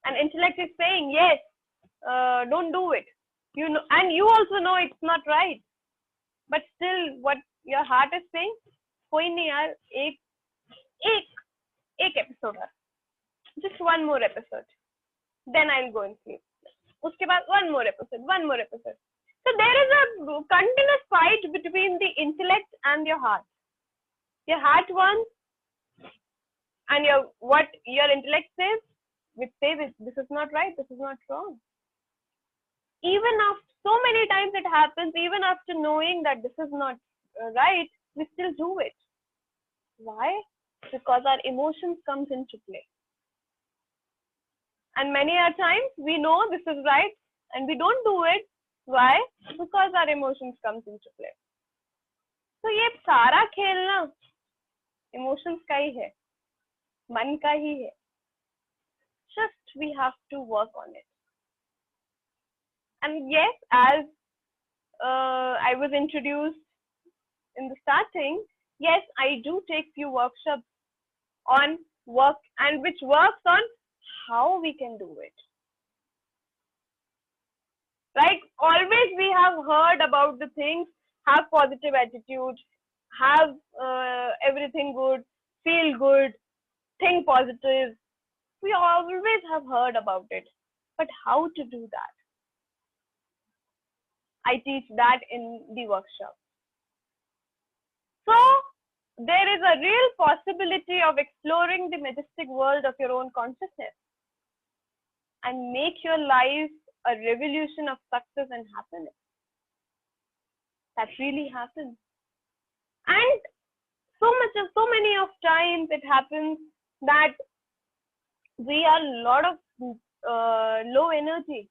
Speaker 3: and intellect is saying yes, don't do it. You know, and you also know it's not right, but still what your heart is saying, कोई नहीं यार, एक episode है, just one more episode, then I'll go and sleep. उसके बाद one more episode. So there is a continuous fight between the intellect and your heart. Your heart wants, and what your intellect says, which says this is not right, this is not wrong. Even after so many times it happens, even after knowing that this is not right, we still do it. Why? Because our emotions comes into play. And many a times we know this is right and we don't do it. Why? Because our emotions comes into play. So ये सारा खेल ना emotions का ही है, मन का ही है. Just we have to work on it. And yes, as I was introduced in the starting, yes, I do take few workshops on work and which works on how we can do it. Like always we have heard about the things, have positive attitude, have everything good, feel good, think positive. We always have heard about it. But how to do that? I teach that in the workshop. So there is a real possibility of exploring the majestic world of your own consciousness and make your life a revolution of success and happiness. That really happens. And so many of times it happens that we are a lot of low energy.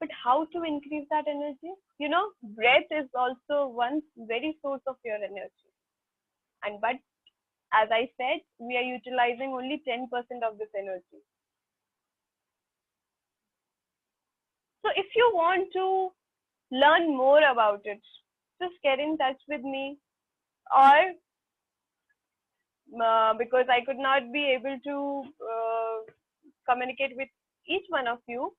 Speaker 3: But how to increase that energy? Breath is also one very source of your energy. But as I said, we are utilizing only 10% of this energy. So if you want to learn more about it, just get in touch with me, or because I could not be able to communicate with each one of you.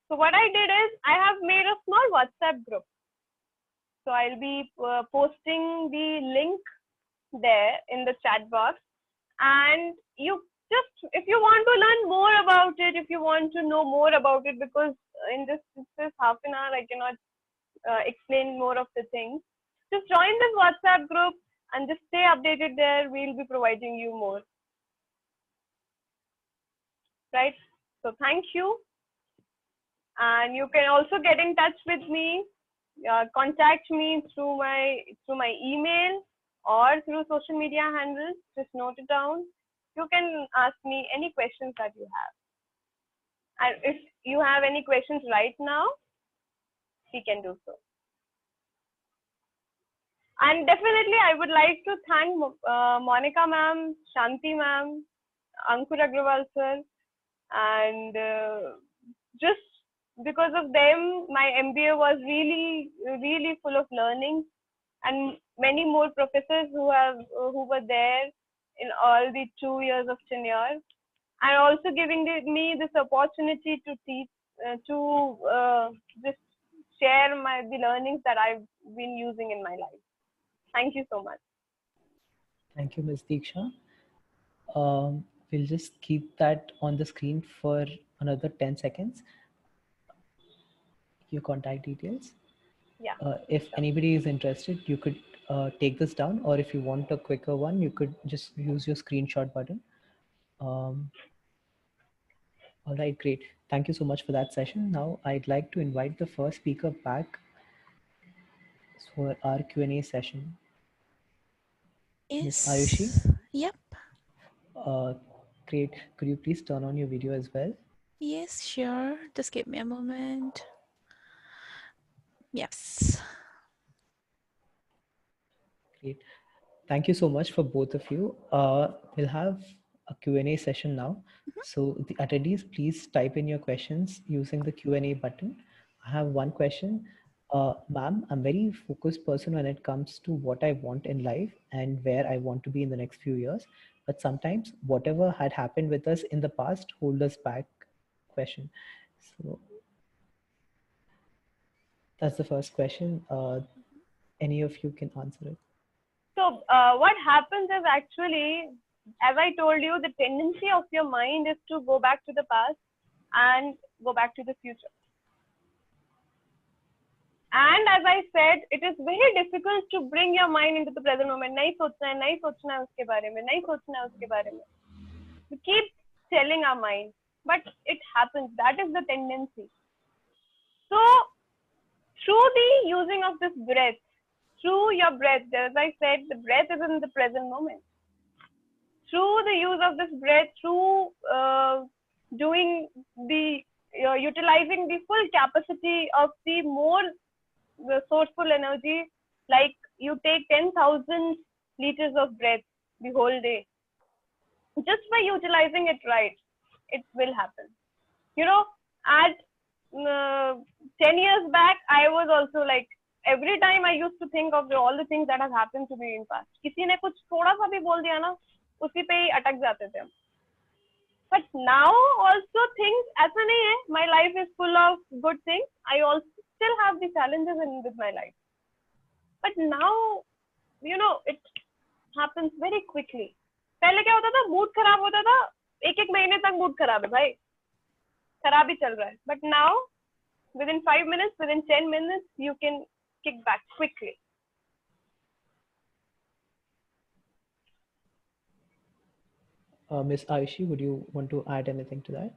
Speaker 3: So what I did is I have made a small WhatsApp group. So I'll be posting the link there in the chat box, and you just, if you want to learn more about it, if you want to know more about it, because in this half an hour I cannot explain more of the things, just join this WhatsApp group and just stay updated there. We'll be providing you more, right? So thank you, and you can also get in touch with me, contact me through my email or through social media handles. Just note it down. You can ask me any questions that you have, and if you have any questions right now, we can do so. And definitely I would like to thank Monica ma'am, Shanti ma'am, Ankur Agrawal sir, and just because of them my MBA was really really full of learning, and many more professors who were there in all the 2 years of tenure, and also giving me this opportunity to teach, to just share the learnings that I've been using in my life. Thank you so much.
Speaker 2: Thank you, Ms. Deeksha. We'll just keep that on the screen for another 10 seconds. Your contact details.
Speaker 3: Yeah.
Speaker 2: If
Speaker 3: Sure.
Speaker 2: anybody is interested, you could take this down, or if you want a quicker one, you could just use your screenshot button. All right, great. Thank you so much for that session. Now I'd like to invite the first speaker back for our Q&A session. Ms. Ayushi.
Speaker 1: Yes. Yep.
Speaker 2: Great. Could you please turn on your video as well?
Speaker 1: Yes, sure. Just give me a moment. Yes.
Speaker 2: Great. Thank you so much for both of you. We'll have a Q&A session now. So the attendees, please type in your questions using the Q&A button. I have one question. Ma'am, I'm a very focused person when it comes to what I want in life and where I want to be in the next few years. But sometimes whatever had happened with us in the past hold us back. Question. So that's the first question. Any of you can answer it.
Speaker 3: So what happens is, actually, as I told you, the tendency of your mind is to go back to the past and go back to the future. And as I said, it is very difficult to bring your mind into the present moment. नहीं सोचना है उसके बारे में, नहीं सोचना है उसके बारे में. We keep telling our mind, but it happens. That is the tendency. So through the using of this breath, through your breath, as I said, the breath is in the present moment. Through the use of this breath, through doing the utilizing the full capacity of the more sourceful energy, like you take 10,000 liters of breath the whole day, just by utilizing it right, it will happen. At 10 years back, I was also like, every time I used to think of all the things that have happened to me in past. किसी ने कुछ थोड़ा सा भी बोल दिया ना, उसी पे ही अटक जाते थे हम. But now also things ऐसा नहीं है. My life is full of good things. I also still have the challenges with my life. But now, it happens very quickly. पहले क्या होता था, मूड खराब होता था, एक महीने तक मूड खराब है भाई, खराब ही चल रहा है. But now, within 5 minutes, within 10 minutes, you can kick back quickly.
Speaker 2: Ms. Ayushi, would you want to add anything to that?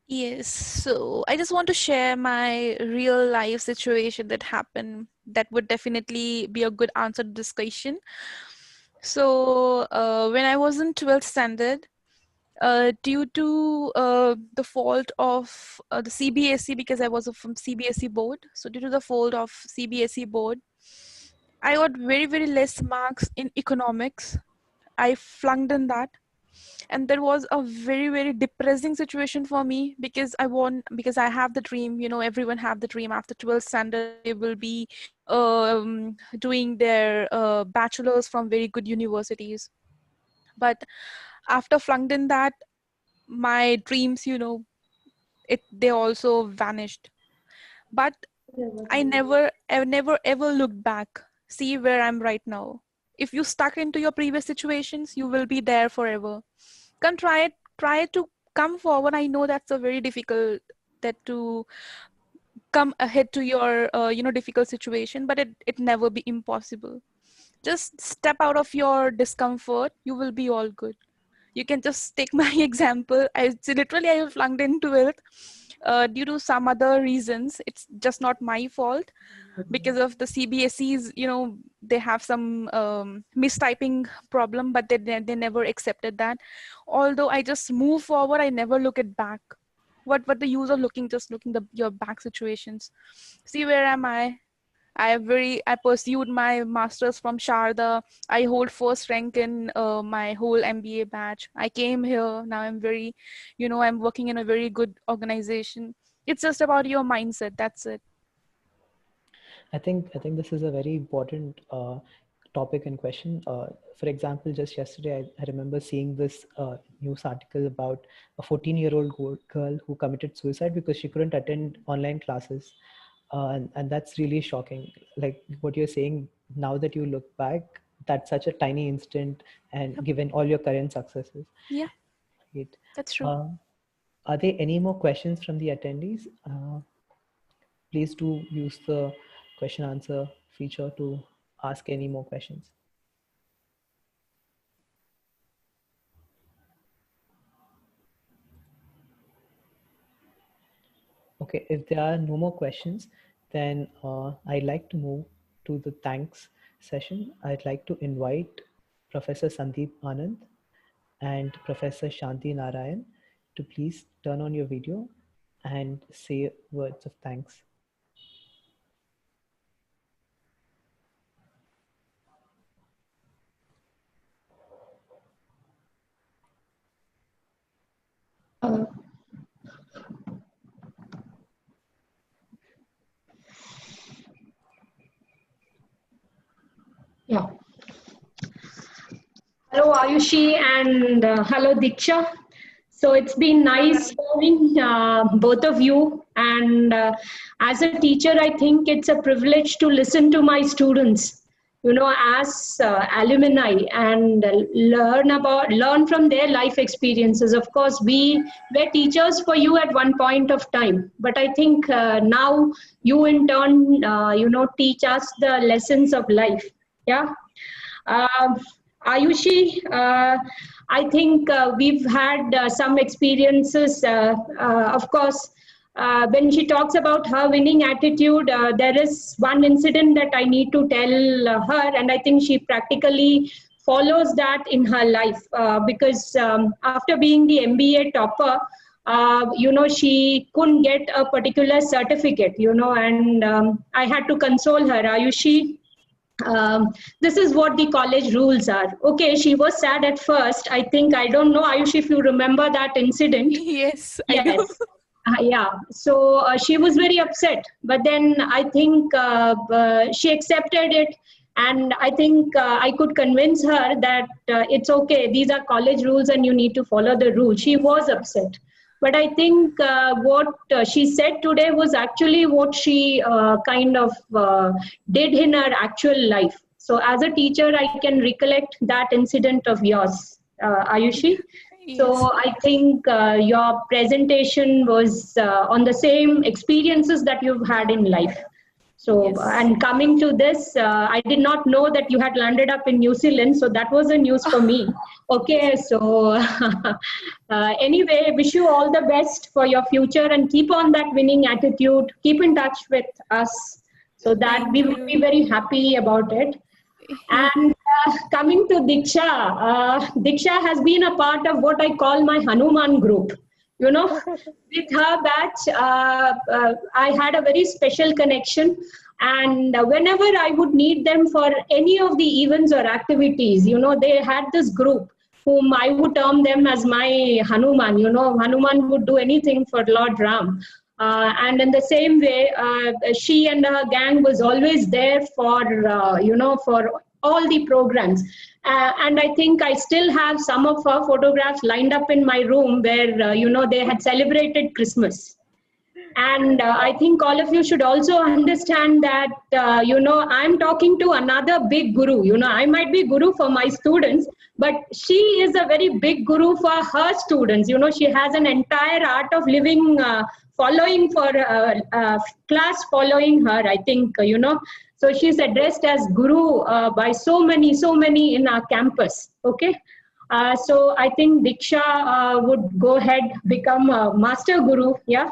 Speaker 1: Yes. So I just want to share my real life situation that happened that would definitely be a good answer to this question. So when I was in 12th standard, due to the fault of the CBSE, because I was from CBSE board. So due to the fault of CBSE board, I got very, very less marks in economics. I flunked in that. And there was a very, very depressing situation for me, because because I have the dream, everyone have the dream after 12th standard, they will be doing their bachelors from very good universities. But after flunked in that, my dreams, they also vanished. But I never ever looked back. See where I'm right now. If you stuck into your previous situations, you will be there forever. Can try to come forward. I know that's a very difficult, that to come ahead to your difficult situation, but it never be impossible. Just step out of your discomfort, you will be all good. You can just take my example. I flunked into it due to some other reasons. It's just not my fault, because of the CBSEs. They have some mistyping problem, but they never accepted that. Although I just move forward, I never look it back. What the use of looking your back situations? See where am I? I pursued my masters from Sharda. I hold first rank in my whole MBA batch. I came here. Now I'm very, I'm working in a very good organization. It's just about your mindset. That's it.
Speaker 2: I think this is a very important topic and question. For example, just yesterday, I remember seeing this news article about a 14-year-old girl who committed suicide because she couldn't attend online classes. And that's really shocking. Like what you're saying, now that you look back, that's such a tiny incident, and given all your current successes.
Speaker 1: Yeah,
Speaker 2: Right.
Speaker 1: that's true.
Speaker 2: Are there any more questions from the attendees? Please do use the question answer feature to ask any more questions. Okay, if there are no more questions, then I'd like to move to the thanks session. I'd like to invite Professor Sandeep Anand and Professor Shanti Narayan to please turn on your video and say words of thanks.
Speaker 4: Uh, yeah. Hello, Ayushi, and hello, Deeksha. So it's been nice hearing both of you. And as a teacher, I think it's a privilege to listen to my students, as alumni, and learn from their life experiences. Of course, we were teachers for you at one point of time, but I think now you in turn, teach us the lessons of life. Yeah. Uh, Ayushi, I think we've had some experiences. Of course, when she talks about her winning attitude, there is one incident that I need to tell her, and I think she practically follows that in her life because after being the MBA topper, she couldn't get a particular certificate, and I had to console her. Ayushi, this is what the college rules are. Okay, she was sad at first. I think, I don't know, Ayush, if you remember that incident.
Speaker 1: Yes, I do.
Speaker 4: Yes. Yeah. So she was very upset. But then I think she accepted it. And I think I could convince her that it's okay. These are college rules and you need to follow the rules. She was upset. But I think what she said today was actually what she kind of did in her actual life. So as a teacher, I can recollect that incident of yours, Ayushi.
Speaker 1: Yes.
Speaker 4: So I think your presentation was on the same experiences that you've had in life. So,
Speaker 1: Yes.
Speaker 4: and coming to this, I did not know that you had landed up in New Zealand. So that was a news for me. Okay, so anyway, wish you all the best for your future and keep on that winning attitude. Keep in touch with us so that
Speaker 1: Thank
Speaker 4: we will
Speaker 1: you.
Speaker 4: be very happy about it. And Coming to Diksha, Diksha has been a part of what I call my Hanuman group. You know, with her batch, I had a very special connection. And whenever I would need them for any of the events or activities, you know, they had this group whom I would term them as my Hanuman. You know, Hanuman would do anything for Lord Ram. And in the same way, she and her gang was always there for, for all the programs. And I think I still have some of her photographs lined up in my room where, they had celebrated Christmas. And I think all of you should also understand that, I'm talking to another big guru. You know, I might be guru for my students, but she is a very big guru for her students. You know, she has an entire art of living following for class following her, I think, So she's addressed as guru by so many in our campus. Okay. So I think Diksha would go ahead, become a master guru. Yeah.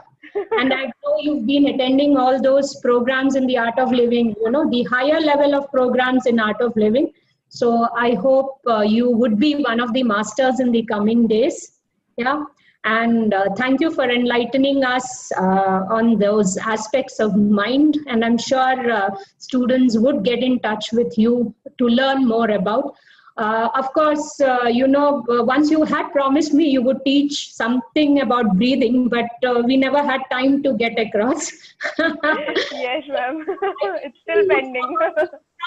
Speaker 4: And I know you've been attending all those programs in the art of living, the higher level of programs in art of living. So I hope you would be one of the masters in the coming days. Yeah. And thank you for enlightening us on those aspects of mind. And I'm sure students would get in touch with you to learn more about. Of course, once you had promised me you would teach something about breathing, but we never had time to get across.
Speaker 3: Yes, ma'am. It's still pending.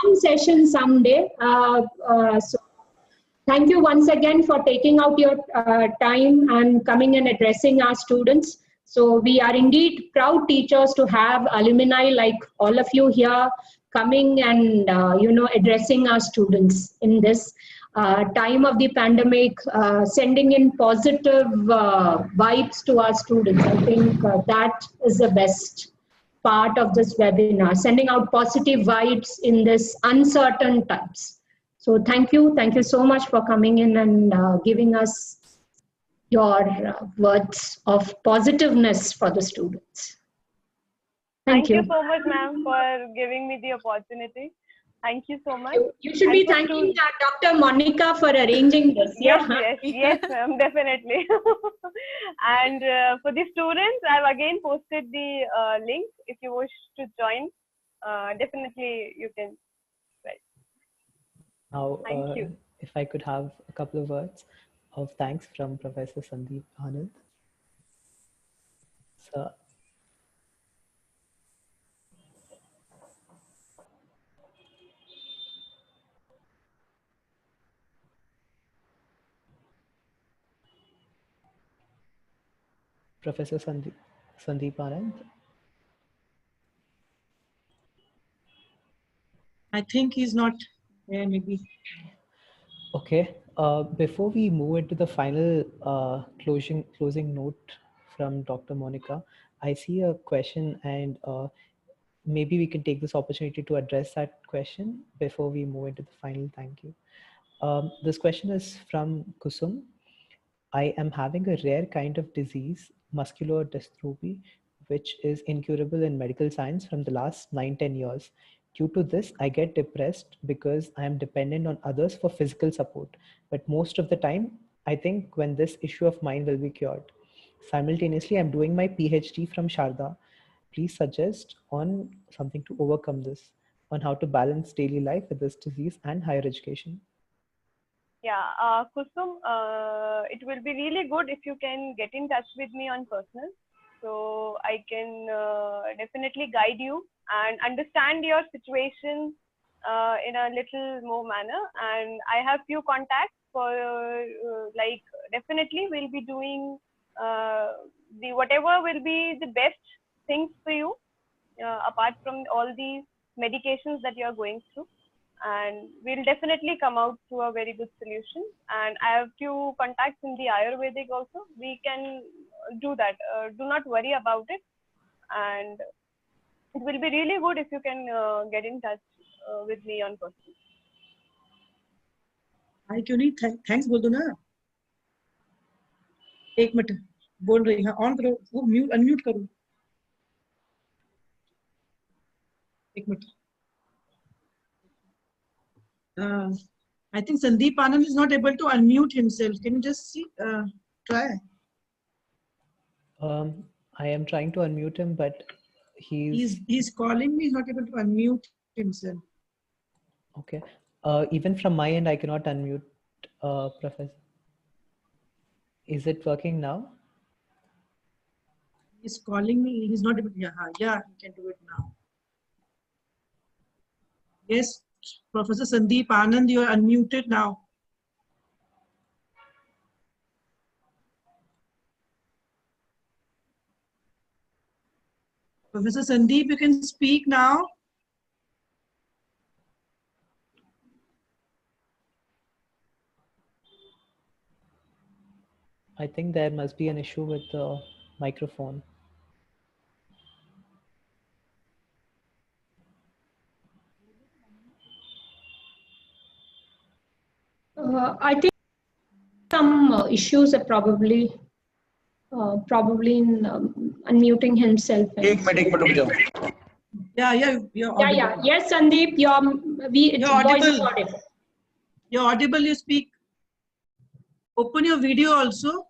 Speaker 4: Some session someday. So thank you once again for taking out your time and coming and addressing our students. So we are indeed proud teachers to have alumni like all of you here coming and addressing our students in this time of the pandemic, sending in positive vibes to our students. I think that is the best part of this webinar, sending out positive vibes in this uncertain times. So thank you so much for coming in and giving us your words of positiveness for the students. Thank
Speaker 3: you
Speaker 4: you.
Speaker 3: so much, ma'am, for giving me the opportunity. Thank you so much.
Speaker 4: You should be thanking Dr. Monica for arranging this.
Speaker 3: Yes, ma'am, definitely. And for the students, I've again posted the link. If you wish to join, definitely you can. Right.
Speaker 2: Now,
Speaker 3: Thank you.
Speaker 2: if I could have a couple of words of thanks from Professor Sandeep Anand. So, Professor Sandeep Anand.
Speaker 5: I think he's not there, maybe.
Speaker 2: Okay. Before we move into the final closing note from Dr. Monica, I see a question, and maybe we can take this opportunity to address that question before we move into the final thank you. This question is from Kusum. I am having a rare kind of disease, muscular dystrophy, which is incurable in medical science from the last 9-10 years. Due to this, I get depressed because I am dependent on others for physical support. But most of the time, I think when this issue of mine will be cured. Simultaneously, I'm doing my PhD from Sharda. Please suggest on something to overcome this, on how to balance daily life with this disease and higher education.
Speaker 3: Yeah, Kusum, it will be really good if you can get in touch with me on personal. So I can definitely guide you and understand your situation in a little more manner. And I have few contacts for definitely we'll be doing the whatever will be the best things for you apart from all these medications that you are going through. And we'll definitely come out to a very good solution. And I have few contacts in the Ayurvedic also. We can do that. Do not worry about it. And it will be really good if you can get in touch with me on person.
Speaker 5: I क्यों नहीं thanks बोल दो ना. एक minute बोल रही हैं on करो वो म्यूट अनम्यूट करो. एक minute. I think Sandeep Anand is not able to unmute himself. Can you just see? Try.
Speaker 2: I am trying to unmute him, but
Speaker 5: He's calling me. He's not able to unmute himself.
Speaker 2: okay. Even from my end, I cannot unmute, Professor. Is it working now?
Speaker 5: He's calling me. He's not able. Yeah, he can do it now. Yes, Professor Sandeep Anand, you are unmuted now. Professor Sandeep, you can speak now.
Speaker 2: I think there must be an issue with the microphone.
Speaker 4: I think some issues are probably in unmuting himself.
Speaker 6: एक minute रुक जाओ.
Speaker 5: Yeah, you're audible.
Speaker 4: Yeah. Yes, Sandeep,
Speaker 5: You're
Speaker 4: voice is
Speaker 5: audible.
Speaker 4: audible.
Speaker 5: You're audible, you speak. Open your video also.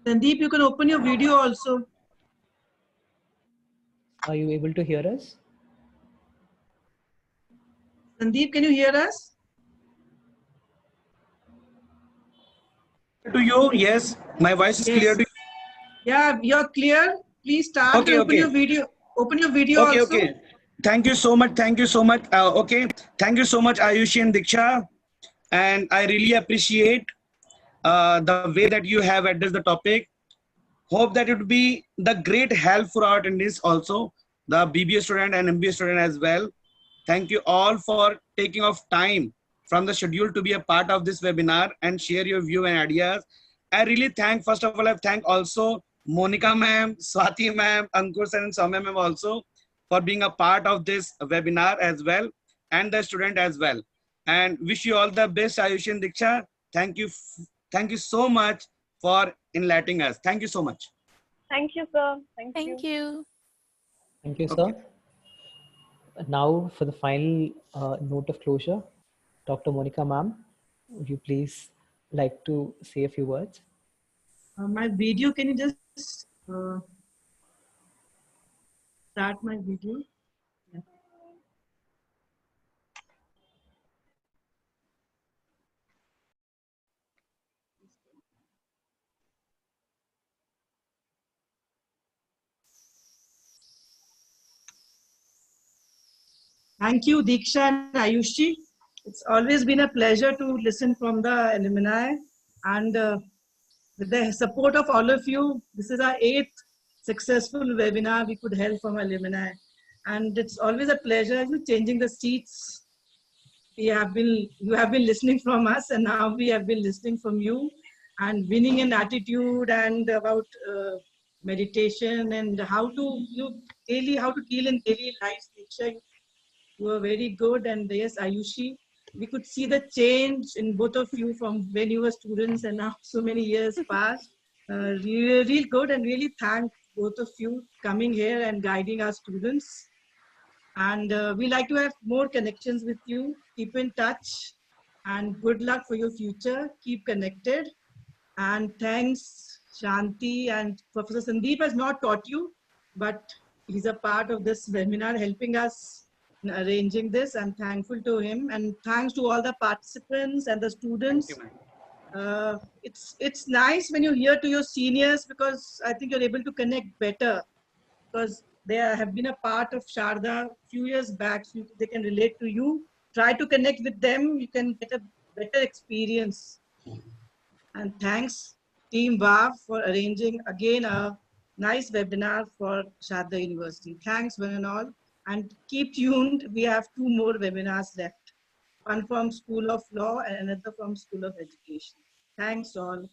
Speaker 5: Sandeep, you can open your video also.
Speaker 2: Are you able to hear us?
Speaker 5: Sandeep, can you hear us?
Speaker 6: To you, yes, my voice is clear to you.
Speaker 5: Yeah, you're clear. Please start
Speaker 6: Okay,
Speaker 5: and open
Speaker 6: okay.
Speaker 5: your video. Open your video
Speaker 6: Okay,
Speaker 5: also.
Speaker 6: okay. Thank you so much. Thank you so much. Okay. Thank you so much, Ayushi and Deeksha. And I really appreciate the way that you have addressed the topic. Hope that it would be the great help for our attendees also, the BBA student and MBA student as well. Thank you all for taking off time from the schedule to be a part of this webinar and share your view and ideas. I really thank, first of all, I thank also Monica ma'am, Swati ma'am, Ankur sir and Soumya ma'am also for being a part of this webinar as well, and the student as well. And wish you all the best, Ayushi and Deeksha. Thank you so much for enlightening us. Thank you so much.
Speaker 3: Thank you, sir. Thank you.
Speaker 1: Thank you.
Speaker 2: Thank you, sir. Now, for the final note of closure, Dr. Monica ma'am, would you please like to say a few words?
Speaker 5: My video, can you just start my video? Yeah. Thank you, Deeksha and Ayushi. It's always been a pleasure to listen from the alumni, and with the support of all of you, this is our 8th successful webinar we could help from alumni. And it's always a pleasure changing the seats. You have been listening from us, and now we have been listening from you, and winning in attitude and about meditation and how to deal in daily life. Diksha, you were very good, and yes, Ayushi, we could see the change in both of you from when you were students and now so many years passed. Really good, and really thank both of you coming here and guiding our students. And we like to have more connections with you. Keep in touch, and good luck for your future. Keep connected. And thanks, Shanti, and Professor Sandeep has not taught you, but he's a part of this webinar helping us in arranging this. I'm thankful to him, and thanks to all the participants and the students. It's nice when you hear to your seniors, because I think you're able to connect better, because they have been a part of Sharda a few years back, so they can relate to you. Try to connect with them, you can get a better experience. And thanks, Team WAV, for arranging again a nice webinar for Sharda University. Thanks, one and all. And keep tuned, we have 2 more webinars left. One from School of Law and another from School of Education. Thanks all.